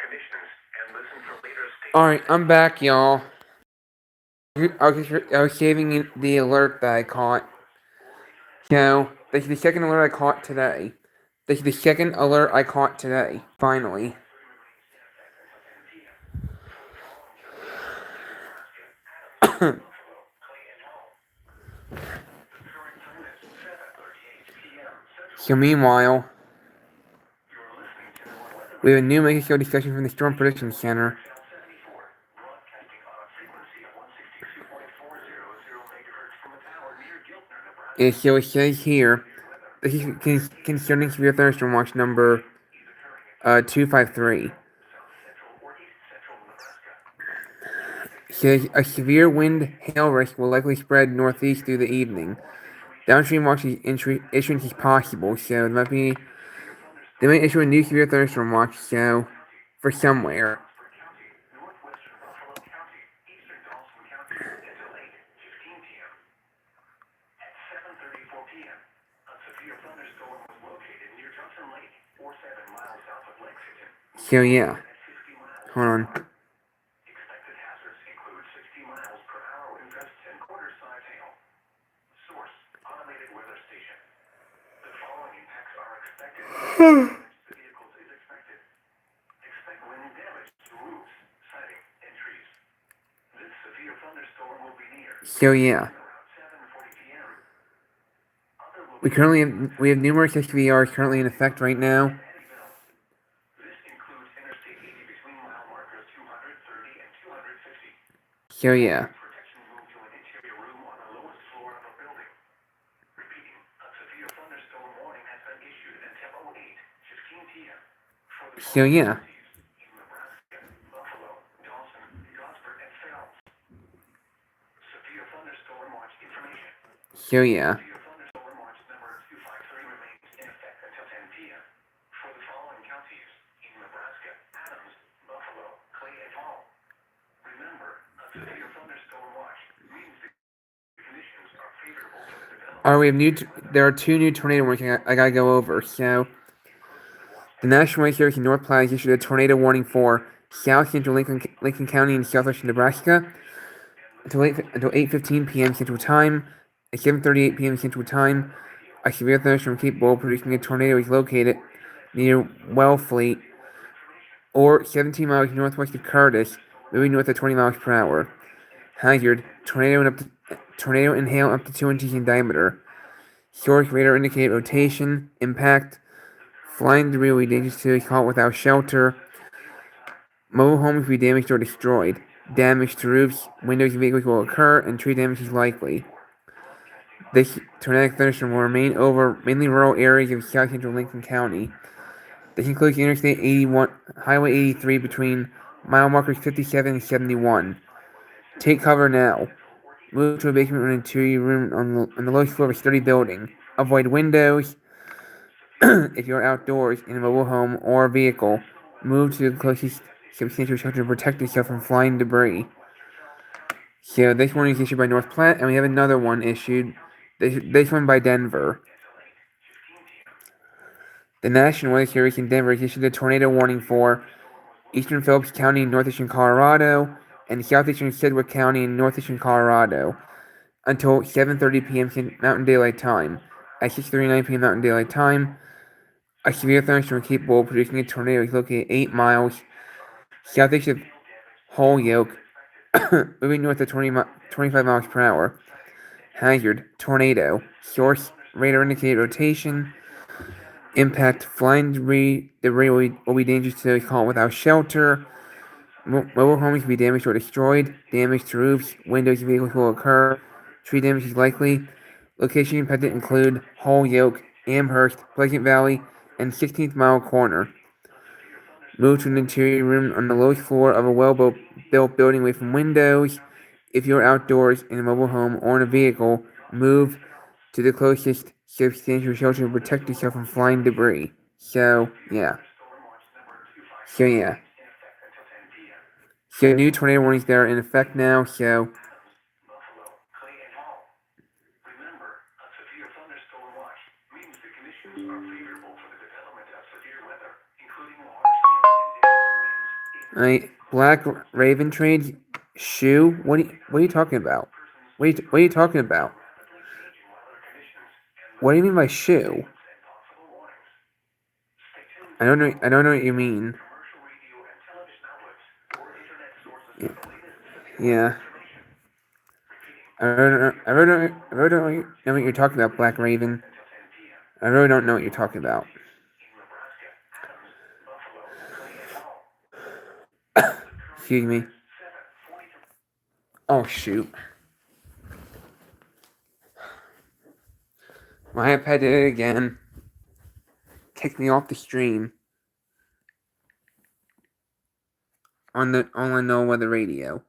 Speaker 2: conditions and listen for later state.
Speaker 1: Alright, I'm back, y'all. I was saving the alert that I caught. So, this is the second alert I caught today. This is the second alert I caught today, finally. So meanwhile, we have a new mega show discussion from the Storm Prediction Center. So it says here, this is concerning severe thunderstorm watch number 253. Says a severe wind hail risk will likely spread northeast through the evening. Downstream watch issuance is possible, so they might issue a new severe thunderstorm watch, so for somewhere. So yeah, hold on.
Speaker 2: Expected hazards include 60 miles per hour wind gusts and quarter-size hail. Source: automated weather station. The following impacts are expected. Damage to vehicles is expected. Expect wind damage to roofs, siding, and trees. This severe thunderstorm will be near.
Speaker 1: So yeah,
Speaker 2: Around 7:40 p.m.
Speaker 1: we have numerous SVRs currently in effect right now.
Speaker 2: This includes Interstate 80 between mile markers 230 and 250.
Speaker 1: So yeah.
Speaker 2: Protection moved to an interior room on the lowest floor of a building. Repeating, a severe thunderstorm warning has been issued until 08:15 p.m. for the
Speaker 1: So yeah.
Speaker 2: in Nebraska, Buffalo, Dawson, Gosford, and Phelps. Severe thunderstorm watch information.
Speaker 1: So yeah.
Speaker 2: Severe thunderstorm watch number 253 remains in effect until 10 p.m. for the following counties in Nebraska: Adams, Buffalo, Clay, and Hall. Remember, a severe thunderstorm watch means the conditions are favorable for the development.
Speaker 1: Alright, there are two new tornado warnings I gotta go over. So, the National Weather Service in North Platte issued a tornado warning for South Central Lincoln County and southwestern Nebraska until 8:15 p.m. Central Time. At 7:38 p.m. Central Time, a severe thunderstorm capable of producing a tornado is located near Wellfleet, or 17 miles northwest of Curtis, moving north at 20 miles per hour. Hazard: tornado and hail up to 2 inches in diameter. Source: radar indicated rotation. Impact: flying debris will be dangerous to those caught without shelter. Mobile homes will be damaged or destroyed. Damage to roofs, windows, and vehicles will occur, and tree damage is likely. This tornadic thunderstorm will remain over mainly rural areas of south central Lincoln County. This includes Interstate 81, Highway 83 between mile markers 57 and 71. Take cover now. Move to a basement or interior room on the lowest floor of a sturdy building. Avoid windows. If you're outdoors in a mobile home or vehicle, move to the closest substantial shelter to protect yourself from flying debris. So this one is issued by North Platte, and we have another one issued. This one by Denver. The National Weather Service in Denver has issued a tornado warning for eastern Phillips County in northeastern Colorado and southeastern Sedgwick County in northeastern Colorado until 7:30 p.m. Mountain Daylight Time. At 6:39 p.m. Mountain Daylight Time, a severe thunderstorm capable of producing a tornado is located 8 miles southeast of Holyoke, moving north at 25 miles per hour. Hazard: tornado. Source: radar indicated rotation. Impact: flying debris. Debris will be dangerous to those caught without shelter. Mobile homes will be damaged or destroyed. Damage to roofs, windows, and vehicles will occur. Tree damage is likely. Location impacted include Holyoke, Amherst, Pleasant Valley, and 16th Mile Corner. Move to an interior room on the lowest floor of a well-built building away from windows. If you're outdoors in a mobile home or in a vehicle, move to the closest substantial shelter to protect yourself from flying debris. So, yeah. So, new tornado warnings that are in effect now, so.
Speaker 2: Remember, a severe thunderstorm watch means the conditions are favorable for the development of severe weather, including large hail and damaging winds
Speaker 1: Black Raven trade shoe. What are you talking about? What are you talking about? What do you mean by shoe? I don't know what you mean. Yeah. I really don't know what you're talking about, Black Raven. I really don't know what you're talking about. Excuse me. Oh shoot. My iPad did it again. Kicked me off the stream. On the No Weather Radio.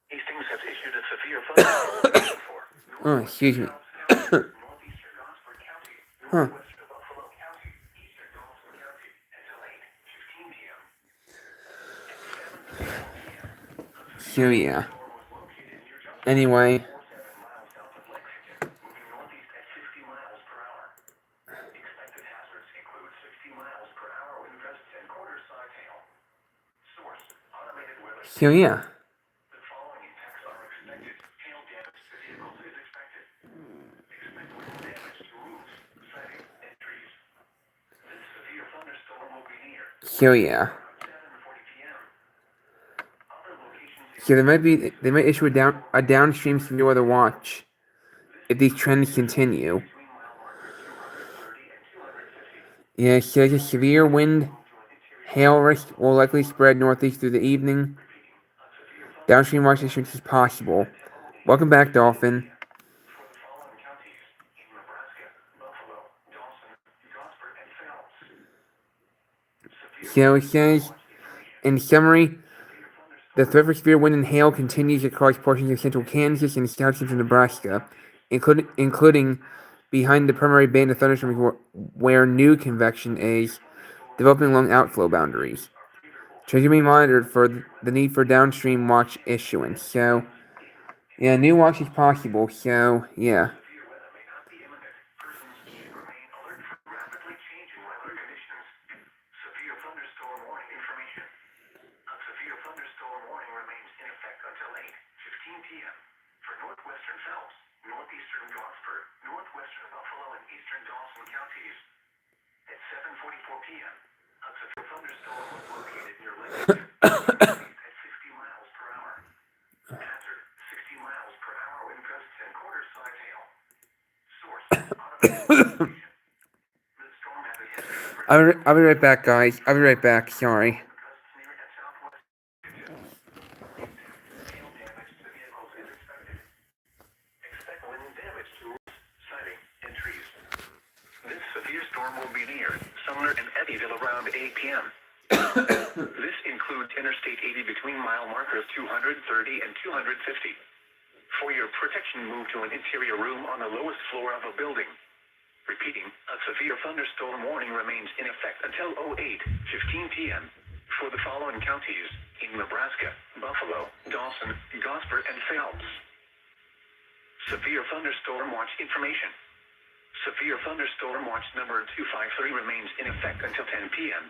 Speaker 2: Hastings has issued a severe thunderstorm for
Speaker 1: Oh, excuse me.
Speaker 2: northeastern Gosford County,
Speaker 1: Huh.
Speaker 2: northwestern Buffalo County, eastern Dawson County until 8:15 p.m. At 7:34 p.m.
Speaker 1: So yeah.
Speaker 2: storm was located near Junction
Speaker 1: Anyway,
Speaker 2: 47 miles south of Lexington, moving northeast at 60 miles per hour. Expected hazards include 60 miles per hour wind gusts and quarter-size hail. Source: automated weather.
Speaker 1: so yeah.
Speaker 2: The following impacts are expected. Hail damage to vehicles is expected. Expect wind damage to roofs, siding, and trees. This severe thunderstorm will be near.
Speaker 1: So yeah.
Speaker 2: 7:40 p.m. Other locations
Speaker 1: So they might issue a downstream severe weather watch if these trends continue.
Speaker 2: between mile markers 230 and 250.
Speaker 1: Yeah, so the severe wind hail risk will likely spread northeast through the evening. Downstream watch issuance is possible. Welcome back, Dolphin.
Speaker 2: For the following counties in Nebraska, Buffalo, Dawson, Gosford, and Phelps.
Speaker 1: So it says, in summary, the threat for severe wind and hail continues across portions of central Kansas and south central Nebraska, including behind the primary band of thunderstorms where new convection is developing along outflow boundaries. Trends are being monitored for the need for downstream watch issuance. So, yeah, new watch is possible. So, yeah.
Speaker 2: Severe weather may not be imminent. Persons should remain alert for rapidly changing weather conditions. Severe thunderstorm warning information. A severe thunderstorm warning remains in effect until 8:15 p.m. for northwestern Phelps, northeastern Gosford, northwestern Buffalo, and eastern Dawson counties. At 7:44 p.m., a severe thunderstorm was located near Lexington, at 60 miles per hour. Hazard: 60 miles per hour wind gusts and quarter-size hail. Source: automated weather station. The storm has a history of
Speaker 1: I'll be right back, guys. I'll be right back. Sorry.
Speaker 2: gusts near and southwest. Hail damage to vehicles is expected. Expect wind damage to roofs, siding, and trees. This severe storm will be near Sumner and Eddyville around 8 p.m. This includes Interstate 80 between mile markers 230 and 250. For your protection, move to an interior room on the lowest floor of a building. Repeating, a severe thunderstorm warning remains in effect until 08:15 p.m. for the following counties in Nebraska, Buffalo, Dawson, Gosford, and Phelps. Severe thunderstorm watch information. Severe thunderstorm watch number 253 remains in effect until 10 p.m.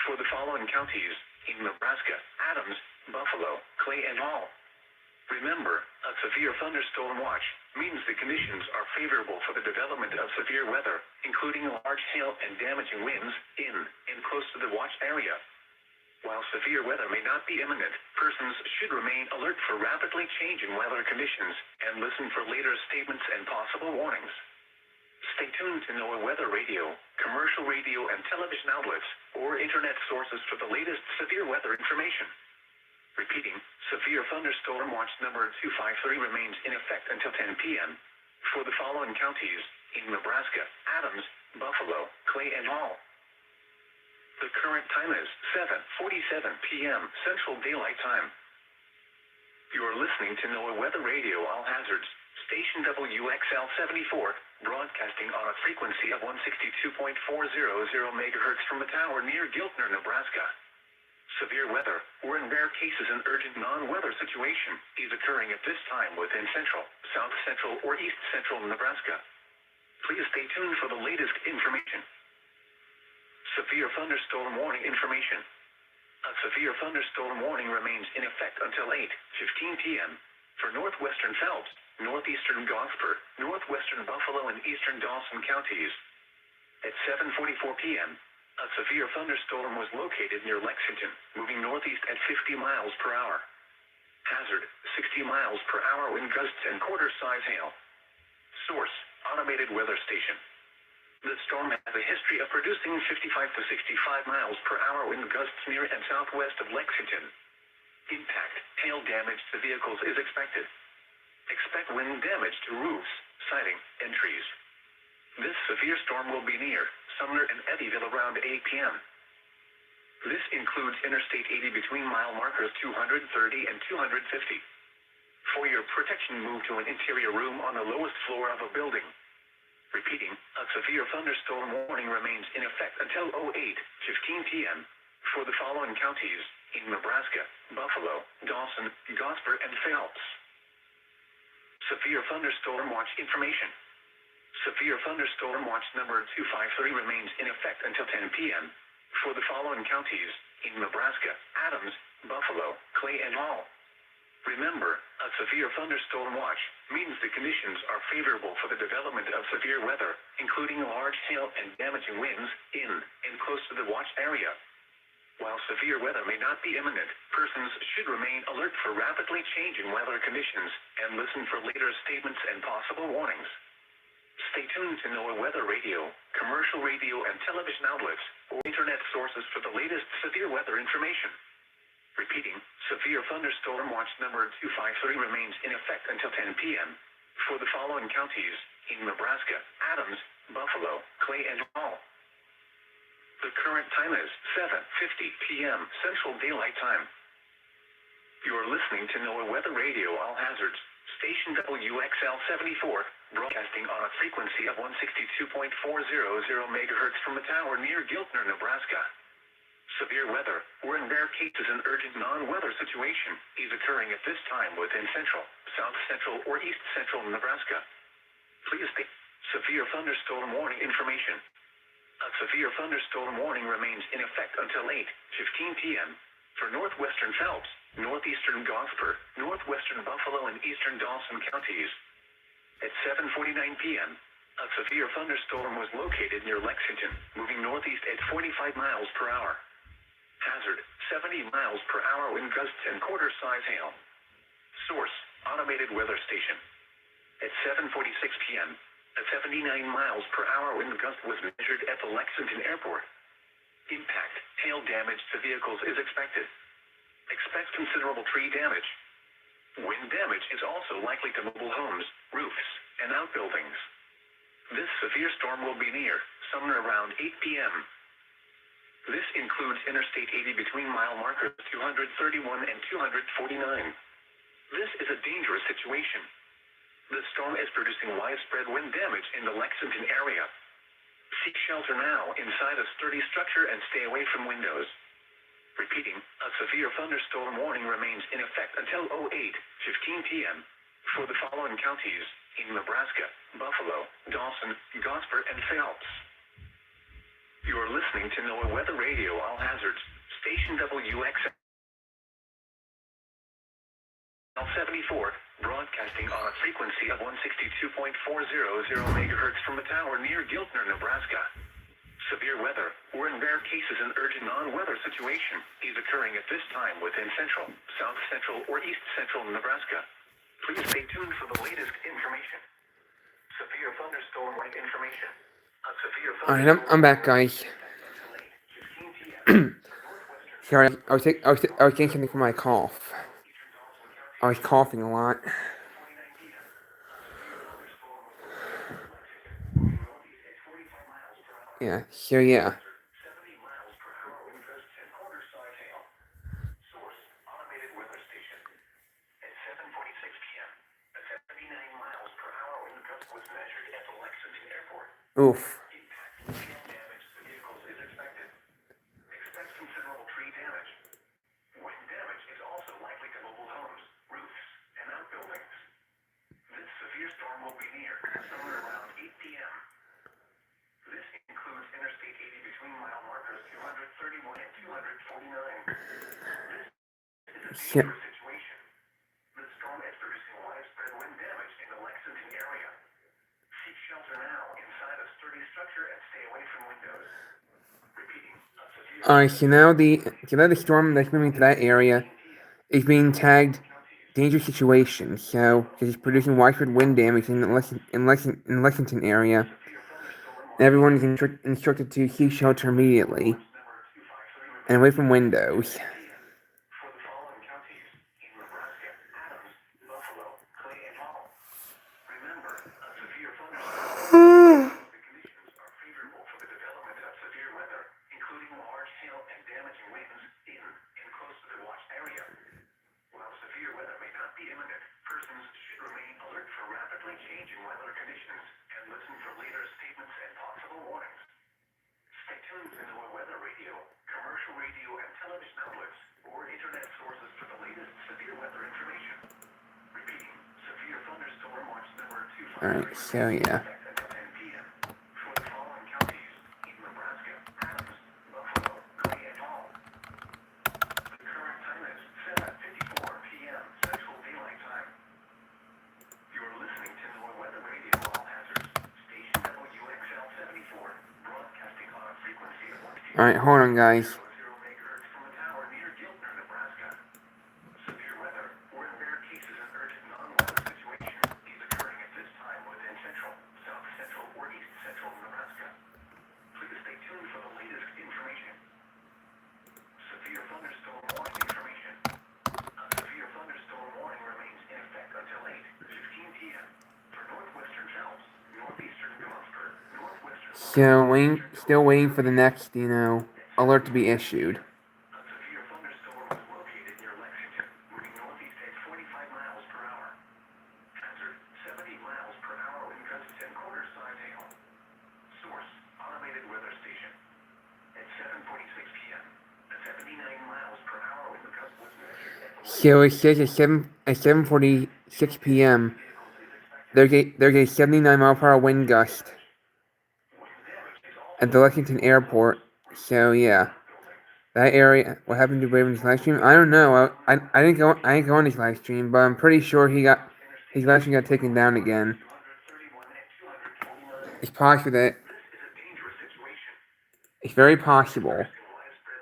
Speaker 2: for the following counties in Nebraska, Adams, Buffalo, Clay, and Hall. Remember, a severe thunderstorm watch means the conditions are favorable for the development of severe weather, including large hail and damaging winds in and close to the watch area. While severe weather may not be imminent, persons should remain alert for rapidly changing weather conditions and listen for later statements and possible warnings. Stay tuned to NOAA Weather Radio, commercial radio and television outlets, or internet sources for the latest severe weather information. Repeating, severe thunderstorm watch number 253 remains in effect until 10 p.m. for the following counties in Nebraska, Adams, Buffalo, Clay, and Hall. The current time is 7:47 p.m. Central Daylight Time. You are listening to NOAA Weather Radio All Hazards, station WXL 74, broadcasting on a frequency of 162.400 megahertz from a tower near Giltner, Nebraska. Severe weather, or in rare cases an urgent non-weather situation, is occurring at this time within central, south central, or east central Nebraska. Please stay tuned for the latest information. Severe thunderstorm warning information. A severe thunderstorm warning remains in effect until 8:15 p.m. for northwestern Phelps, northeastern Gosper, northwestern Buffalo, and eastern Dawson counties. At 7:44 p.m., a severe thunderstorm was located near Lexington, moving northeast at 50 miles per hour. Hazard, 60 miles per hour wind gusts and quarter-size hail. Source, automated weather station. The storm has a history of producing 55 to 65 miles per hour wind gusts near and southwest of Lexington. Impact, hail damage to vehicles is expected. Expect wind damage to roofs, siding, and trees. This severe storm will be near Sumner and Eddyville around 8 p.m. This includes Interstate 80 between mile markers 230 and 250. For your protection, move to an interior room on the lowest floor of a building. Repeating, a severe thunderstorm warning remains in effect until 8:15 p.m. for the following counties in Nebraska: Buffalo, Dawson, Gosper, and Phelps. Severe thunderstorm watch information. Severe thunderstorm watch number 253 remains in effect until 10 p.m. for the following counties in Nebraska: Adams, Buffalo, Clay, and Hall. Remember, a severe thunderstorm watch means the conditions are favorable for the development of severe weather, including large hail and damaging winds in and close to the watch area. While severe weather may not be imminent, persons should remain alert for rapidly changing weather conditions and listen for later statements and possible warnings. Stay tuned to NOAA Weather Radio, commercial radio and television outlets, or internet sources for the latest severe weather information. Repeating, severe thunderstorm watch number 253 remains in effect until 10 p.m. for the following counties in Nebraska: Adams, Buffalo, Clay, and Hall. The current time is 7:50 p.m. Central Daylight Time. You are listening to NOAA Weather Radio All Hazards, station WXL 74, broadcasting on a frequency of 162.400 MHz from a tower near Giltner, Nebraska. Severe weather, or in rare cases an urgent non-weather situation, is occurring at this time within central, south central, or east central Nebraska. Please stay. Severe thunderstorm warning information. A severe thunderstorm warning remains in effect until 8:15 p.m. for northwestern Phelps, northeastern Gosper, northwestern Buffalo, and eastern Dawson counties. At 7:49 p.m., a severe thunderstorm was located near Lexington, moving northeast at 45 miles per hour. Hazard, 70 miles per hour wind gusts and quarter-size hail. Source, automated weather station. At 7:46 p.m., a 79 miles per hour wind gust was measured at the Lexington Airport. Impact, hail damage to vehicles is expected. Expect considerable tree damage. Wind damage is also likely to mobile homes, roofs, and outbuildings. This severe storm will be near Sumner around 8 p.m. This includes Interstate 80 between mile markers 231 and 249. This is a dangerous situation. The storm is producing widespread wind damage in the Lexington area. Seek shelter now inside a sturdy structure and stay away from windows. Repeating, a severe thunderstorm warning remains in effect until 8:15 p.m. for the following counties in Nebraska: Buffalo, Dawson, Gosper, and Phelps. You are listening to NOAA Weather Radio All Hazards, station WXL 74, broadcasting on a frequency of 162.400 MHz from a tower near Giltner, Nebraska. Severe weather, or in rare cases an urgent non-weather situation, is occurring at this time within central, south central, or east central Nebraska. Please stay tuned for the latest information. Severe thunderstorm warning information.
Speaker 1: Alright, I'm back, guys. Sorry, I was getting something for my cough. I was coughing a lot. Yeah, so yeah. Oof.
Speaker 2: thunderstorm will be near, somewhere around 8 p.m. This includes Interstate 80 between mile markers 231 and 249. This is a dangerous situation. The storm is producing widespread wind damage in the Lexington area. Seek shelter now inside a sturdy structure and stay away from windows. Repeating, a severe
Speaker 1: Alright, so now the storm that's moving to that area is being tagged dangerous situation. So it's producing widespread wind damage in the Lexington area. And everyone is instructed to seek shelter immediately and away from windows.
Speaker 2: for the following counties in Nebraska, Adams, Buffalo, Clay, and Hall. Remember, a severe thunderstorm. The conditions are favorable for the development of severe weather, including large hail and damaging winds in and close to the watch area. While severe weather may not be imminent, persons should remain alert for rapidly changing weather conditions and listen for later statements and possible warnings. Stay tuned to our weather radio, commercial radio, and television outlets, or internet sources for the latest severe weather information. Repeating, severe thunderstorm watch number 253
Speaker 1: Alright, so yeah.
Speaker 2: until 10 p.m. for the following counties in Nebraska, Adams, Buffalo, Clay, and Hall. The current time is 7:54 p.m. Central Daylight Time. You are listening to our weather radio, all hazards, station WXL 74, broadcasting on a frequency of 1
Speaker 1: Alright, hold on, guys.
Speaker 2: megahertz from a tower near Giltner, Nebraska. Severe weather, or in rare cases an urgent non-weather situation, is occurring at this time within central, south central, or east central Nebraska. Please stay tuned for the latest information. Severe thunderstorm warning information. A severe thunderstorm warning remains in effect until 8:15 p.m. for northwestern Phelps, northeastern Gloucester, northwestern
Speaker 1: Still waiting for the next, alert to be issued.
Speaker 2: A severe thunderstorm was located near Lexington, moving northeast at 45 miles per hour. Hazard, 70 miles per hour wind gusts and quarter-size hail. Source, automated weather station. At 7:46 p.m., a 79 miles per hour wind gust was measured at the
Speaker 1: So it says at 7:46 p.m. There's a 79-mile-per-hour wind gust at the Lexington airport. So yeah, that area. What happened to Raven's live stream? I don't know. I didn't go on his live stream, but I'm pretty sure his live stream got taken down again.
Speaker 2: 231 and 249.
Speaker 1: It's possible that
Speaker 2: This is a dangerous situation.
Speaker 1: it's very possible
Speaker 2: Widespread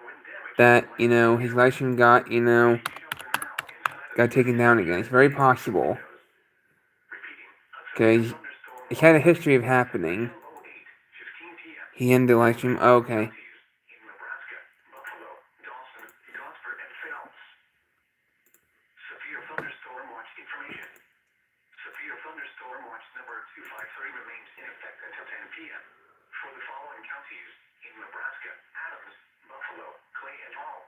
Speaker 2: wind damage.
Speaker 1: that his live stream got
Speaker 2: Shelter now inside
Speaker 1: got taken down again. It's very possible.
Speaker 2: Repeating, a
Speaker 1: Okay,
Speaker 2: severe thunderstorm
Speaker 1: it's had a history of happening.
Speaker 2: 08:15 p.m.
Speaker 1: He ended the live stream. Oh, okay.
Speaker 2: in Nebraska, Buffalo, Dawson, Gosford, and Phelps. Severe thunderstorm watch information. Severe thunderstorm watch number 253 remains in effect until 10 p.m. for the following counties in Nebraska, Adams, Buffalo, Clay, and Hall.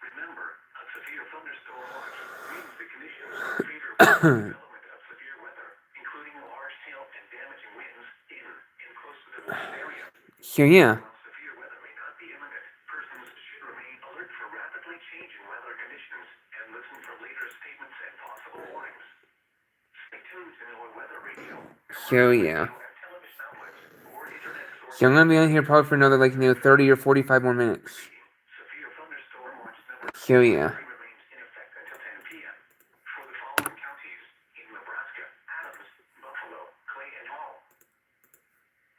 Speaker 2: Remember, a severe thunderstorm watch means the conditions are favorable for the development of severe weather, including large hail and damaging winds in and close to the watch area.
Speaker 1: So yeah.
Speaker 2: While severe weather may not be imminent, persons should remain alert for rapidly changing weather conditions and listen for later statements and possible warnings. Stay tuned to our weather radio,
Speaker 1: So yeah.
Speaker 2: and television outlets, or internet sources.
Speaker 1: So I'm gonna be on here probably for another 30 or 45 more minutes.
Speaker 2: Severe thunderstorm watch number
Speaker 1: So yeah.
Speaker 2: remains in effect until 10 p.m. for the following counties in Nebraska, Adams, Buffalo, Clay, and Hall.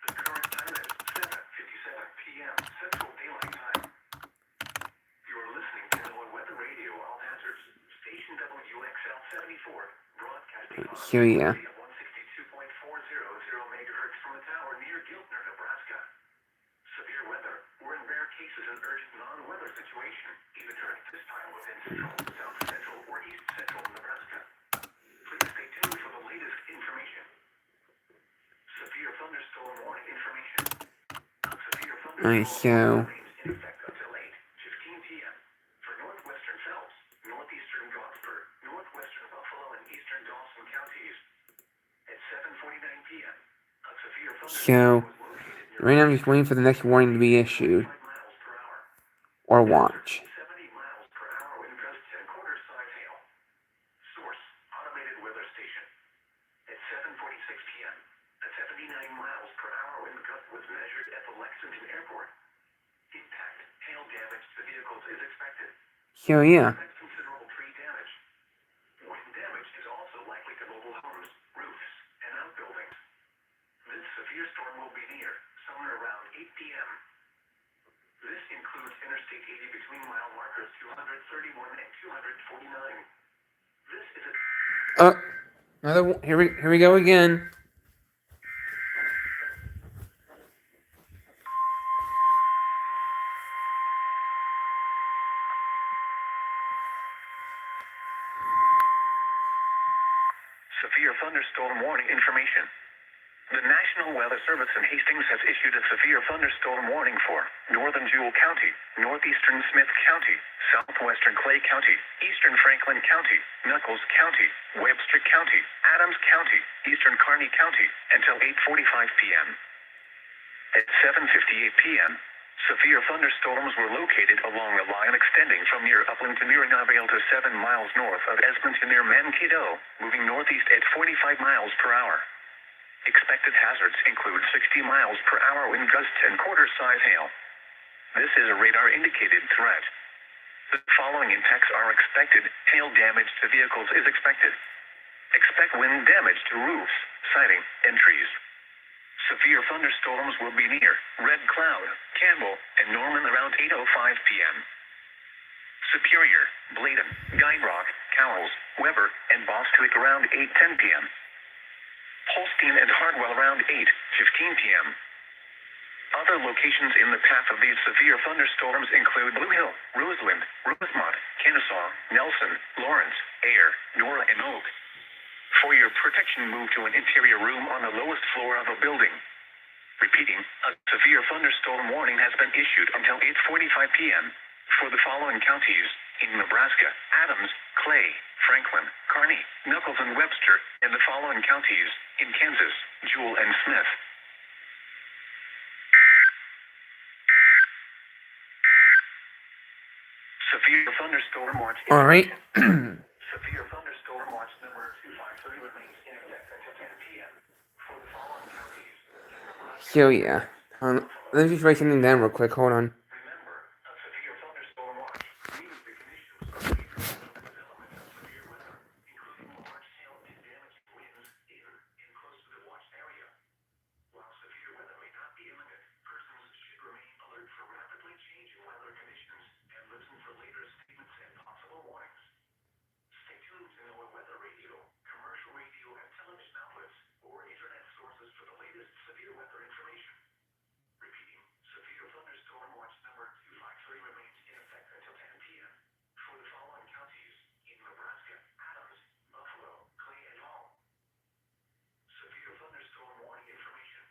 Speaker 2: The current time is 7:57 p.m. Central Daylight Time. You are listening to our weather radio, all hazards, station WXL 74, broadcasting on
Speaker 1: So yeah.
Speaker 2: 162.400 megahertz from a tower near Giltner, Nebraska. Severe weather, or in rare cases an urgent non-weather situation, is occurring at this time within central, south central, or east central Nebraska. Please stay tuned for the latest information. Severe thunderstorm warning information. A severe
Speaker 1: Alright,
Speaker 2: thunderstorm
Speaker 1: so
Speaker 2: remains in effect until 8:15 p.m. for northwestern Phelps, northeastern Gloucester, northwestern Buffalo, and eastern Dawson counties. At 7:49 p.m., a severe thunderstorm
Speaker 1: so
Speaker 2: was located near
Speaker 1: right now I'm just waiting for the next warning to be issued
Speaker 2: 5 miles per hour.
Speaker 1: or watch.
Speaker 2: 70 miles per hour wind gusts and quarter-size hail. Source, automated weather station. At 7:46 p.m., a 79 miles per hour wind gust was measured at the Lexington Airport. Impact, hail damage to vehicles is expected.
Speaker 1: So yeah.
Speaker 2: Expect considerable tree damage. Wind damage is also likely to mobile homes, roofs, and outbuildings. This severe storm will be near somewhere around 8 p.m. This includes Interstate 80 between mile markers 231 and 249. This is a...
Speaker 1: Here we go again.
Speaker 2: Severe thunderstorm warning information. The National Weather Service in Hastings has issued a severe thunderstorm warning for northern Jewell County, northeastern Smith County, southwestern Clay County, eastern Franklin County, Nuckolls County, Webster County, Adams County, eastern Kearney County, until 8:45 p.m. At 7:58 p.m., severe thunderstorms were located along a line extending from near Upland to near Navale to 7 miles north of Edmonton near Mankato, moving northeast at 45 miles per hour. Expected hazards include 60 miles per hour wind gusts and quarter-size hail. This is a radar-indicated threat. The following impacts are expected. Hail damage to vehicles is expected. Expect wind damage to roofs, siding, and trees. Severe thunderstorms will be near Red Cloud, Campbell, and Norman around 8:05 p.m. Superior, Bladen, Guide Rock, Cowles, Weber, and Bostwick around 8:10 p.m. Holstein and Hardwell around 8:15 p.m. Other locations in the path of these severe thunderstorms include Blue Hill, Roseland, Rosemont, Kennesaw, Nelson, Lawrence, Ayer, Nora, and Oak. For your protection, move to an interior room on the lowest floor of a building. Repeating, a severe thunderstorm warning has been issued until 8:45 p.m. for the following counties in Nebraska: Adams, Clay, Franklin, Kearney, Nuckolls, and Webster, and the following counties in Kansas: Jewell and Smith. Severe thunderstorm watch.
Speaker 1: All right.
Speaker 2: Severe thunderstorm watch number 253 remains in effect until 10 p.m. for the following counties in Nebraska.
Speaker 1: So yeah. Let me just write something down real quick. Hold on.
Speaker 2: Remember, a severe thunderstorm watch means the conditions associated with the development of severe weather, including large hail and damaging winds in and close to the watched area. While severe weather may not be imminent, persons should remain alert for rapidly changing weather conditions and listen for later statements and possible warnings. Stay tuned to NOAA weather radio, commercial radio, and television outlets, or internet sources for the latest severe weather information. Repeating, severe thunderstorm watch number 253 remains in effect until 10 p.m. for the following counties in Nebraska: Adams, Buffalo, Clay, and Hall. Severe thunderstorm warning information.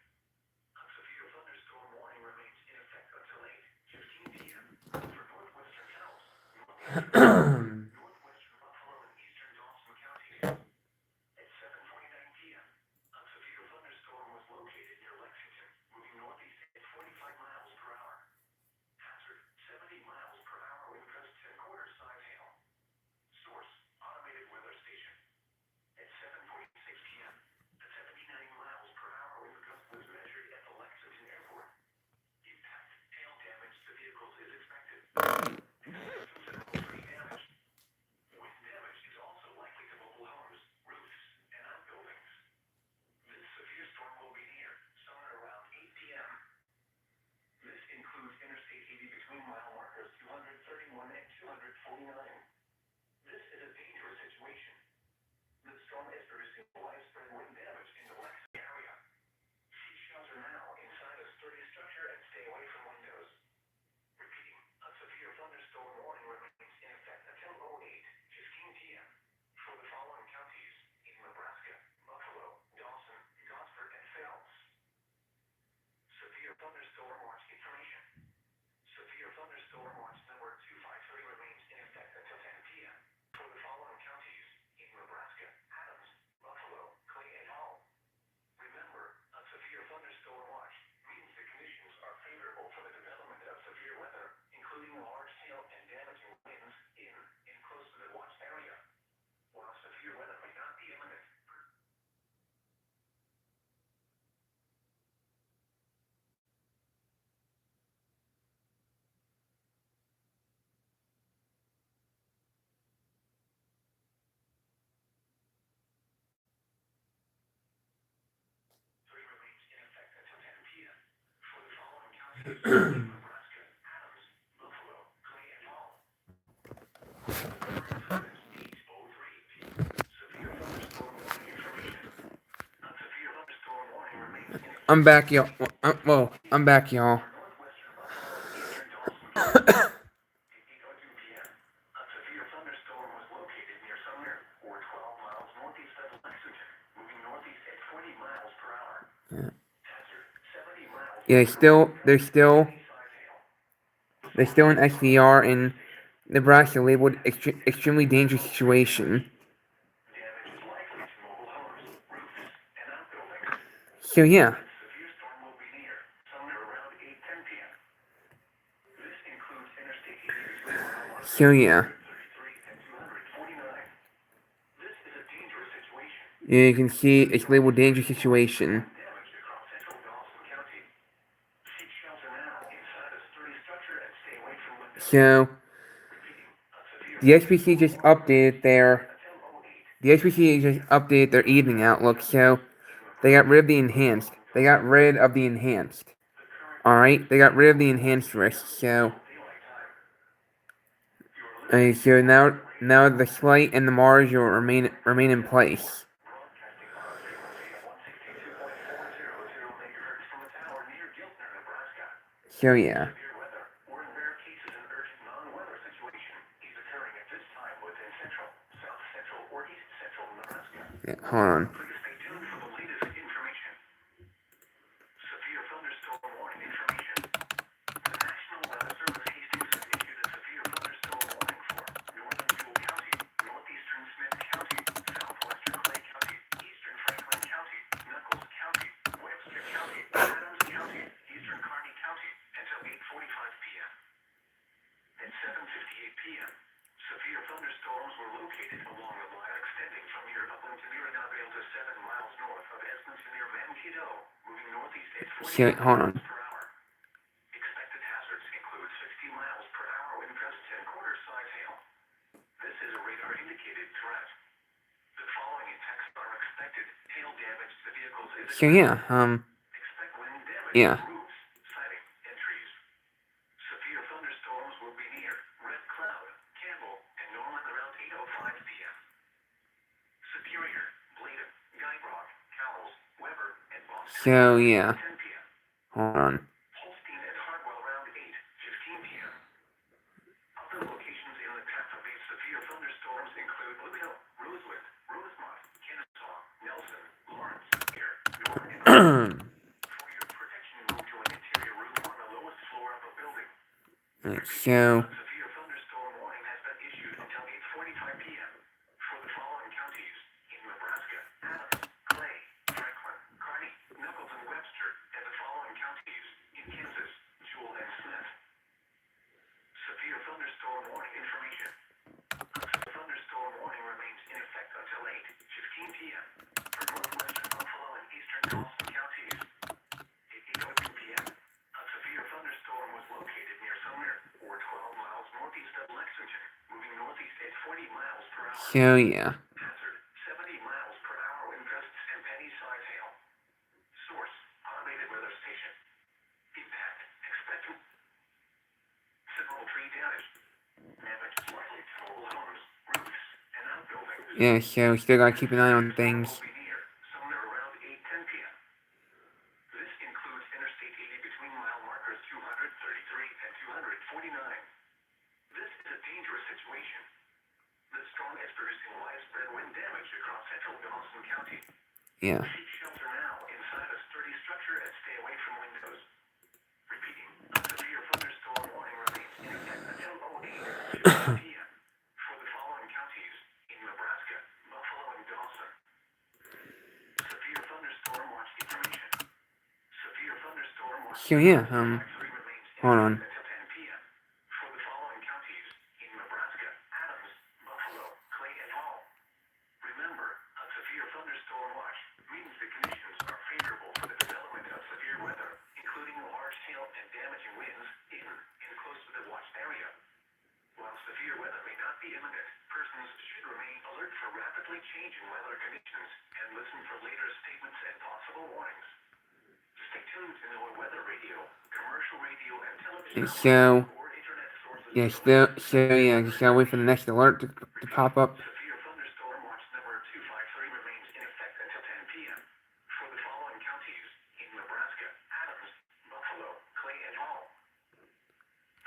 Speaker 2: A severe thunderstorm warning remains in effect until 8:15 p.m. for northwestern Kells, northwestern Buffalo, and eastern Dawson counties. At 7:49 p.m., a severe thunderstorm was located near Lexington, moving northeast at 45 miles per hour. Hazard: 70 miles per hour wind gusts and quarter-size hail. Source: automated weather station. At 7:46 p.m., a 79 miles per hour wind gust was measured at the Lexington Airport. Impact: hail damage to vehicles is expected. Expect considerable tree damage. Nebraska, Adams, Buffalo, Clay, and Hall. 8:03 p.m. Severe thunderstorm warning information. A severe thunderstorm warning remains in effect.
Speaker 1: I'm back, y'all. I'm back, y'all.
Speaker 2: Northwestern Buffalo and eastern Dawson County. 8:02 p.m. A severe thunderstorm was located near Sumner, or 12 miles northeast of Lexington, moving northeast at 40 miles per hour.
Speaker 1: Yeah.
Speaker 2: Hazard 70 miles
Speaker 1: Yeah,
Speaker 2: per hour.
Speaker 1: there's still an SVR in Nebraska labeled extremely dangerous situation.
Speaker 2: Damage is likely to mobile homes, roofs, and outbuildings.
Speaker 1: So yeah,
Speaker 2: This severe storm will be near Sumner around 8:10 p.m. This includes Interstate 80 between mile markers
Speaker 1: so yeah,
Speaker 2: 233 and 249. This is a dangerous situation.
Speaker 1: yeah, you can see it's labeled dangerous situation.
Speaker 2: Damage across central Dawson County. Seek shelter now inside a sturdy structure and stay away from windows.
Speaker 1: So
Speaker 2: Repeating, a severe
Speaker 1: the SPC just updated their
Speaker 2: until 08.
Speaker 1: the SPC just updated their evening outlook. So they got rid of the enhanced. They got rid of the enhanced.
Speaker 2: The current
Speaker 1: All right, they got rid of the enhanced risk. So.
Speaker 2: daylight time. You are
Speaker 1: So now the slight and the Mars will remain in place.
Speaker 2: broadcasting on a frequency of 162.400 megahertz from a tower near Giltner, Nebraska.
Speaker 1: So yeah.
Speaker 2: Severe weather, or in rare cases an urgent non-weather situation, is occurring at this time within central, south central, or east central Nebraska.
Speaker 1: Yeah, hold on.
Speaker 2: Please stay tuned for the latest information. Severe thunderstorm warning information. The National Weather Service Hastings has issued a severe thunderstorm warning for northern Jewell County, northeastern Smith County, southwestern Clay County, eastern Franklin County, Knuckles County, Webster County, Adams County, eastern Kearney County, until 8:45 p.m. At 7:58 p.m., severe thunderstorms were located along a line extending from near Upland to near Annabelle to 7 miles north of Edmonton near Mankato, moving northeast at 40
Speaker 1: Hold on.
Speaker 2: miles per hour. Expected hazards include 60 miles per hour wind gusts and quarter-size hail. This is a radar-indicated threat. The following attacks are expected. Hail damage to vehicles is
Speaker 1: So yeah.
Speaker 2: expect wind damage
Speaker 1: Yeah.
Speaker 2: to roofs, siding, and trees. Severe thunderstorms will be near Red Cloud, Campbell, and Norman around 8:05 p.m. Superior, Bladen, Guybrock, Cowles, Weber, and Boston
Speaker 1: So yeah.
Speaker 2: 10 p.m.
Speaker 1: Hold on.
Speaker 2: Holstein and Hartwell around 8:15 p.m. Other locations in the path of these severe thunderstorms include Blue Hill, Rosewood, Rosemont, Kennesaw, Nelson, Lawrence, Air, North, and for your protection, move to an interior room on the lowest floor of a building.
Speaker 1: So
Speaker 2: A severe thunderstorm warning has been issued until 8:45 p.m. for the following counties in Nebraska: Adams, Clay, Franklin, Kearney, Knuckles, and Webster, and the following counties in Kansas: Jewell and Smith. Severe thunderstorm warning information. A thunderstorm warning remains in effect until 8:15 p.m. for northwestern Buffalo and eastern Dawson counties. At 8:02 p.m., a severe thunderstorm was located near Sumner, or 12 miles northeast of Lexington, moving northeast at 40 miles per hour.
Speaker 1: so yeah.
Speaker 2: Hazard 70 miles per hour wind gusts and penny-size hail. Source: automated weather station. Impact expected. Several tree damage. Damage is likely to mobile homes, roofs, and outbuildings.
Speaker 1: Yeah, so still gotta keep an eye on things.
Speaker 2: Will be near Sumner around 8:10 p.m. This includes Interstate 80 between mile markers 233 and 249. This is a dangerous situation. The storm is producing widespread wind damage across central Dawson County.
Speaker 1: Yeah.
Speaker 2: Seek shelter now inside a sturdy structure and stay away from windows. Repeating, a severe thunderstorm warning remains in effect until 08:15 p.m. for the following counties in Nebraska, Buffalo, and Dawson. Severe thunderstorm watch information. Severe thunderstorm watch
Speaker 1: So yeah.
Speaker 2: remains in
Speaker 1: Hold on.
Speaker 2: effect until 10 p.m. for the following counties in Nebraska: Adams, Buffalo, Clay, and Hall. Remember, a severe thunderstorm watch means the conditions are favorable for the development of severe weather, including large hail and damaging winds in and close to the watched area. While severe weather may not be imminent, persons should remain alert for rapidly changing weather conditions and listen for later statements and possible warnings. To Stay tuned to NOAA Weather Radio, commercial radio, and television
Speaker 1: And
Speaker 2: outlets
Speaker 1: so,
Speaker 2: or internet sources
Speaker 1: yeah,
Speaker 2: for the latest severe
Speaker 1: yeah,
Speaker 2: weather
Speaker 1: just gotta wait for the
Speaker 2: information.
Speaker 1: next alert to pop up.
Speaker 2: Severe thunderstorm watch number 253 remains in effect until 10 p.m. for the following counties in Nebraska: Adams, Buffalo, Clay, and Hall.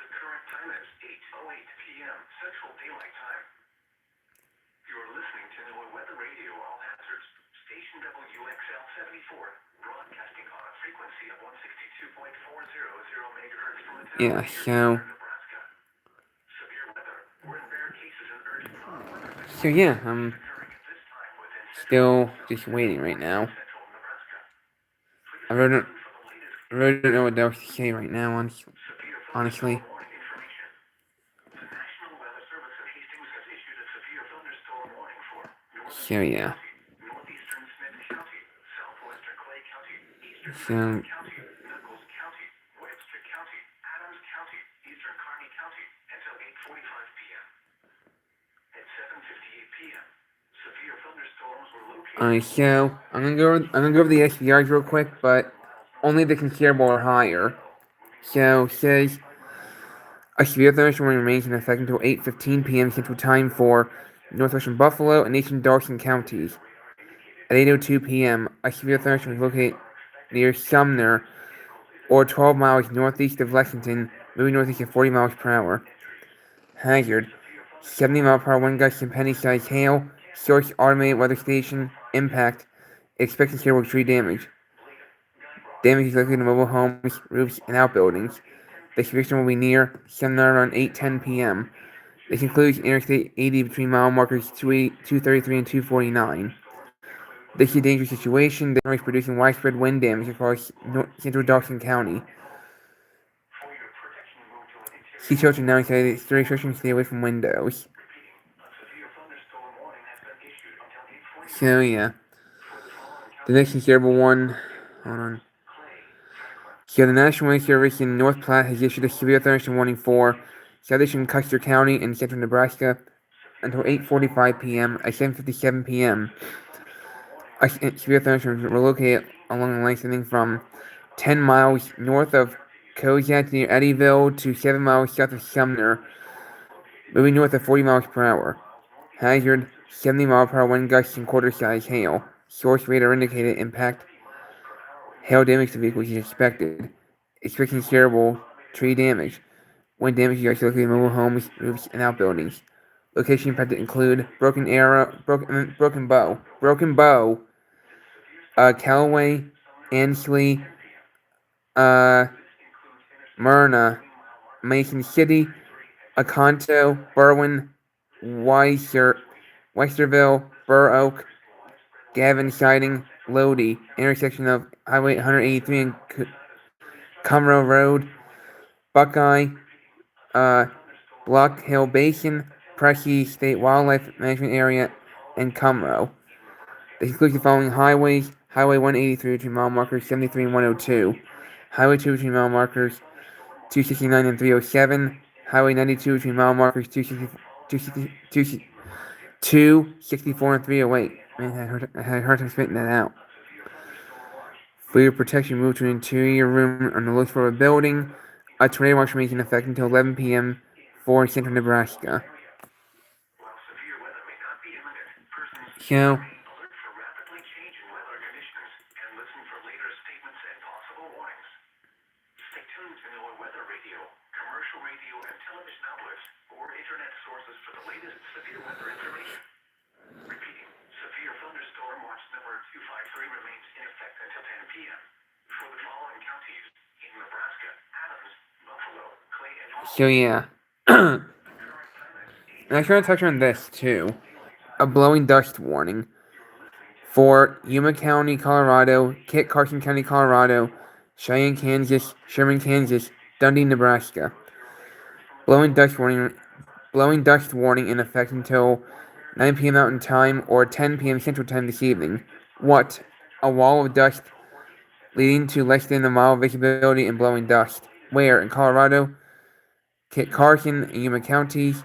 Speaker 2: The current time is 8:08 p.m. Central Daylight Time. You're listening to NOAA Weather Radio, all hazards. Station WXL 74, broadcasting on a frequency of 162.400 megahertz from the town
Speaker 1: Yeah,
Speaker 2: of
Speaker 1: so,
Speaker 2: Nebraska. Severe weather, or in rare cases an urgent weather
Speaker 1: so yeah,
Speaker 2: is occurring at this time within central
Speaker 1: still
Speaker 2: and
Speaker 1: just
Speaker 2: southeastern
Speaker 1: waiting right
Speaker 2: portions of
Speaker 1: now.
Speaker 2: central Nebraska. Please
Speaker 1: I
Speaker 2: stay
Speaker 1: really don't,
Speaker 2: tuned for the latest
Speaker 1: I really don't know what else to say right now,
Speaker 2: severe
Speaker 1: honestly.
Speaker 2: thunderstorm warning information. The National Weather Service in Hastings has issued a severe thunderstorm warning for northern
Speaker 1: So
Speaker 2: Clay
Speaker 1: yeah,
Speaker 2: County, northeastern Smith County, southwestern Clay County, eastern Franklin
Speaker 1: so
Speaker 2: County, Nichols County, Webster County, Adams County, eastern Kearney County until 8:45 p.m. At 7:58 p.m., severe thunderstorms were located.
Speaker 1: so I'm gonna go over the SPRs real quick, but only the considerable are higher. So it says a severe thunderstorm remains in effect until 8:15 p.m. Central Time for northwestern Buffalo and eastern Dawson counties. At 8:02 p.m., a severe thunderstorm is located near Sumner, or 12 miles northeast of Lexington, moving northeast at 40 miles per hour. Hazard: 70-mile-per-hour wind gusts and penny-sized hail. Source: automated weather station. Impact: expected considerable tree damage. Damage is likely to mobile homes, roofs, and outbuildings. The severe storm will be near Sumner around 8:10 p.m. This includes Interstate 80 between mile markers 233 and 249. This is a dangerous situation. The storm is producing widespread wind damage across central Dawson County. Sea shelter now said it's very restrictions to stay away from windows. So yeah. The next considerable one. Hold on. So the National Weather Service in North Platte has issued a severe thunderstorm warning for southeastern Custer County and central Nebraska until 8:45 p.m. At 7:57 p.m. Severe thunderstorms were located along the line extending from 10 miles north of Kozak near Eddyville to 7 miles south of Sumner, moving north at 40 miles per hour. Hazard: 70-mile-per-hour wind gusts and quarter-size hail. Source: radar indicated impact. Hail damage to vehicles is expected. Expecting considerable tree damage. Wind damage is likely to mobile homes, roofs, and outbuildings. Location impacted include Broken Bow, Callaway, Ansley, Myrna, Mason City, Aconto, Berwyn, Westerville, Burr Oak, Gavin Siding, Lodi, intersection of Highway 183 and Cumrow Road, Buckeye, Block Hill Basin, Pressy State Wildlife Management Area, and Cumrow. This includes the following highways: Highway 183 between mile markers 73 and 102, Highway 2 between mile markers 269 and 307, Highway 92 between mile markers 264 and 308. Man, I had a hard time spitting that out. For your protection, move to an interior room on the lower floor of a building. A tornado watch remains in effect until 11 p.m. for central Nebraska.
Speaker 2: While severe weather may not be imminent, persons should
Speaker 1: So,
Speaker 2: remain alert for rapidly changing weather conditions and listen for later statements and possible warnings. Stay tuned to NOAA Weather Radio, commercial radio and television outlets, or internet sources for the latest severe weather information. Repeating, severe thunderstorm watch number 253 remains in effect until 10 p.m. for the following counties in Nebraska: Adams, Buffalo, Clay, and Hall.
Speaker 1: so yeah.
Speaker 2: The current time is 8.
Speaker 1: And I try to touch on this too.
Speaker 2: Central Daylight Time.
Speaker 1: A blowing dust warning
Speaker 2: You're listening to
Speaker 1: for Yuma County, Colorado, Kit Carson County, Colorado, Cheyenne, Kansas, Sherman, Kansas, Dundee, Nebraska. Blowing dust warning in effect until 9 p.m. Mountain Time or 10 p.m. Central Time this evening. What? A wall of dust leading to less than a mile of visibility and blowing dust. Where? In Colorado, Kit Carson, and Yuma counties.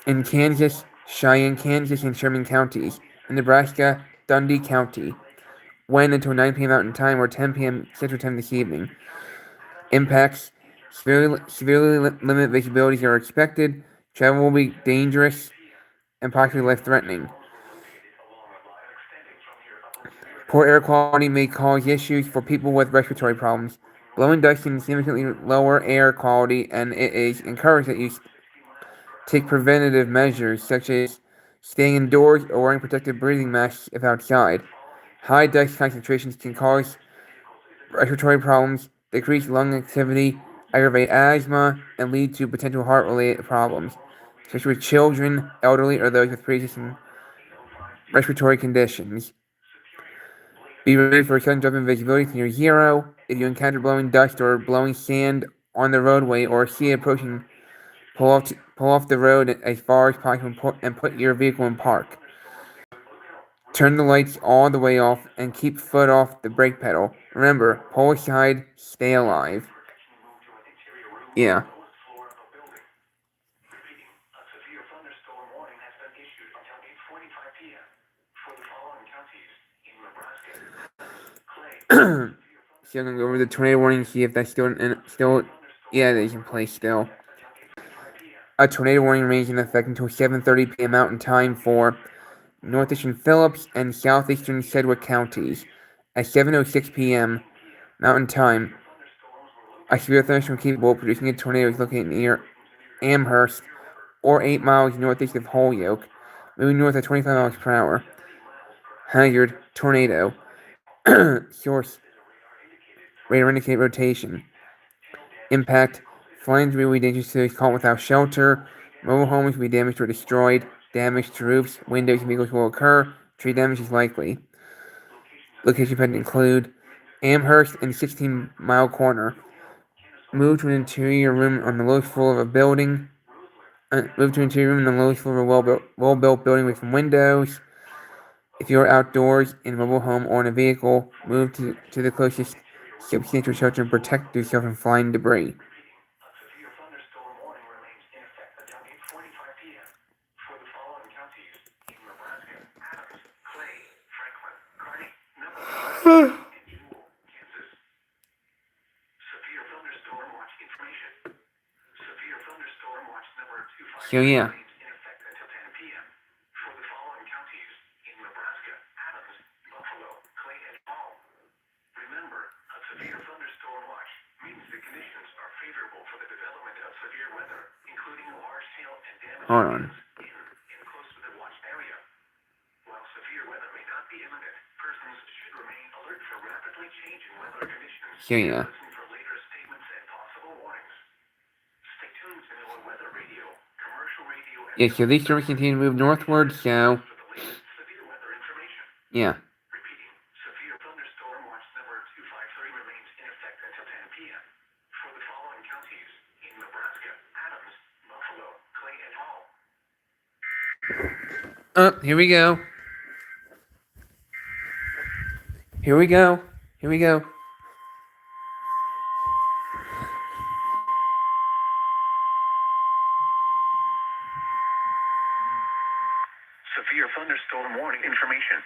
Speaker 1: In Kansas, Cheyenne, Kansas, and Sherman counties. In Nebraska, Dundee County. when until 9 p.m. Mountain Time or 10 p.m. Central Time this evening. Impacts severely limit visibility are expected. Travel will be dangerous and possibly life-threatening. Poor air quality may cause issues for people with respiratory problems. Blowing dust can significantly lower air quality, and it is encouraged that you take preventative measures such as staying indoors or wearing protective breathing masks if outside. High dust concentrations can cause respiratory problems, decrease lung activity, aggravate asthma, and lead to potential heart-related problems, especially with children, elderly, or those with pre-existing respiratory conditions. Be ready for a sudden drop in visibility near zero. If you encounter blowing dust or blowing sand on the roadway or see it approaching, pull off the road as far as possible and put your vehicle in park. Turn the lights all the way off and keep foot off the brake pedal. Remember, pull aside, stay alive. Yeah. So I'm gonna go over the tornado warning, see if that's still, yeah, it is in place still. A tornado warning remains in effect until 7:30 p.m. Mountain Time for northeastern Phillips and southeastern Sedgwick counties. At 7:06 p.m. Mountain Time, a severe thunderstorm capable of producing a tornado is located near Amherst, or 8 miles northeast of Holyoke, moving north at 25 miles per hour. Hazard: tornado. Source: radar indicate rotation. Impact: flames will be dangerous to those caught without shelter. Mobile homes will be damaged or destroyed. Damage to roofs, windows, and vehicles will occur. Tree damage is likely. Location dependent include Amherst and 16 Mile Corner. Move to an interior room on the lowest floor of a building. Move to an interior room on the lowest floor of a well-built building with some windows. If you are outdoors, in a mobile home, or in a vehicle, move to the closest substantial shelter and protect yourself from flying debris. So yeah. Hold on. So yeah. Yeah, so these storms continue to move northward, so yeah. Here we go. Here we go. Here we go.
Speaker 2: Severe thunderstorm warning information.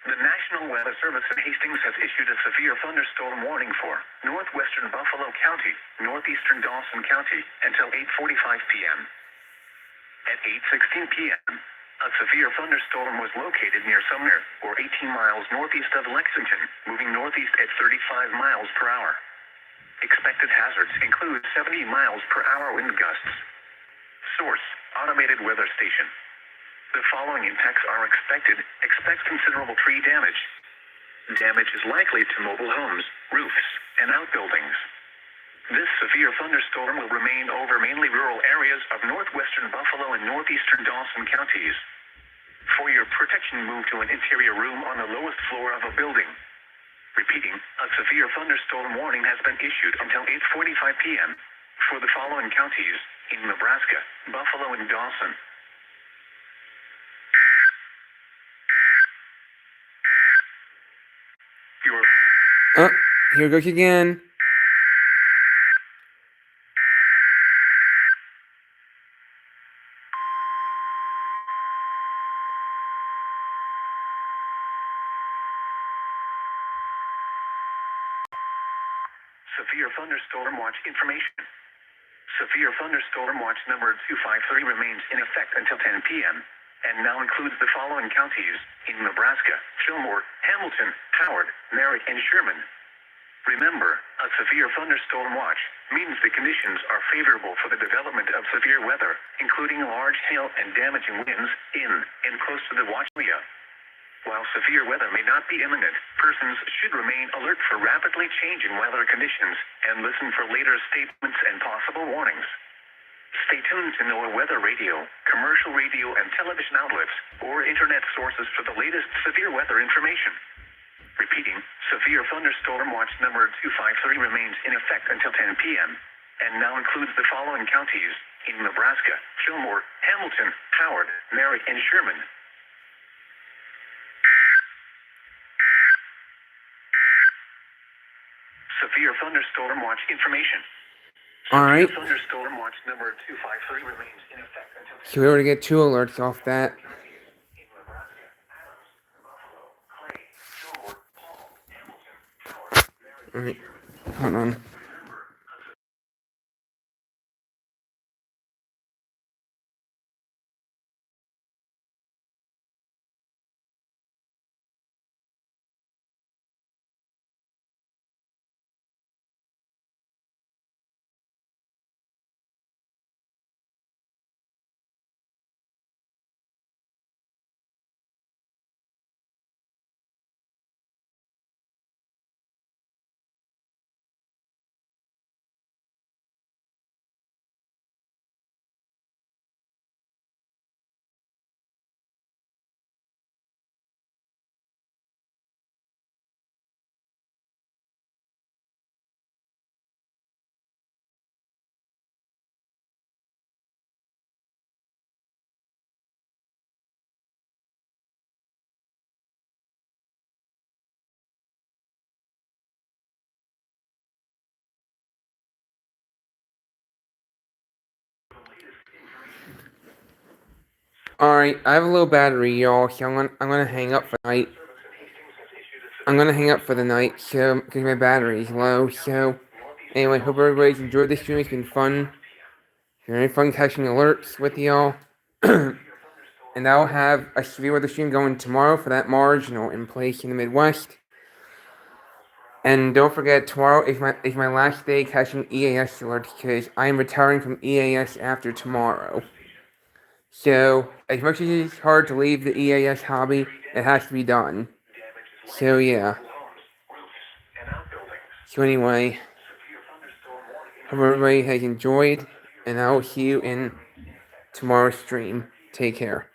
Speaker 2: The National Weather Service in Hastings has issued a severe thunderstorm warning for northwestern Buffalo County, northeastern Dawson County, until 8:45 p.m. At 8:16 p.m., a severe thunderstorm was located near Sumner, or 18 miles northeast of Lexington, moving northeast at 35 miles per hour. Expected hazards include 70 miles per hour wind gusts. Source: Automated Weather Station. The following impacts are expected. Expect considerable tree damage. Damage is likely to mobile homes, roofs, and outbuildings. This severe thunderstorm will remain over mainly rural areas of northwestern Buffalo and northeastern Dawson counties. For your protection, move to an interior room on the lowest floor of a building. Repeating, a severe thunderstorm warning has been issued until 8:45 p.m. for the following counties in Nebraska, Buffalo, and Dawson.
Speaker 1: Here goes again.
Speaker 2: Severe thunderstorm watch information. Severe thunderstorm watch number 253 remains in effect until 10 p.m. and now includes the following counties in Nebraska: Fillmore, Hamilton, Howard, Merritt, and Sherman. Remember, a severe thunderstorm watch means the conditions are favorable for the development of severe weather, including large hail and damaging winds in and close to the watch area. While severe weather may not be imminent, persons should remain alert for rapidly changing weather conditions and listen for later statements and possible warnings. Stay tuned to NOAA weather radio, commercial radio and television outlets, or internet sources for the latest severe weather information. Repeating, severe thunderstorm watch number 253 remains in effect until 10 p.m. and now includes the following counties in Nebraska: Fillmore, Hamilton, Howard, Merritt, and Sherman. Severe thunderstorm watch information.
Speaker 1: Alright.
Speaker 2: Severe thunderstorm watch number 253 remains in effect until 10 p.m.
Speaker 1: So we already get 2 alerts off that.
Speaker 2: in Nebraska, Adams, Buffalo, Clay, Fillmore, Paul, Hamilton, Howard, Merritt.
Speaker 1: Alright. Hold on. Alright, I have a low battery, y'all, so I'm gonna hang up for the night. I'm gonna hang up for the night, so, because my battery's low, so, anyway, hope everybody's enjoyed this stream. It's been fun. Very fun catching alerts with y'all. And I'll have a severe weather stream going tomorrow for that marginal in place in the Midwest. And don't forget, tomorrow is my last day catching EAS alerts, because I am retiring from EAS after tomorrow. So, as much as it's hard to leave the EAS hobby, it has to be done. So, yeah. So, anyway, hope everybody has enjoyed, and I will see you in tomorrow's stream. Take care.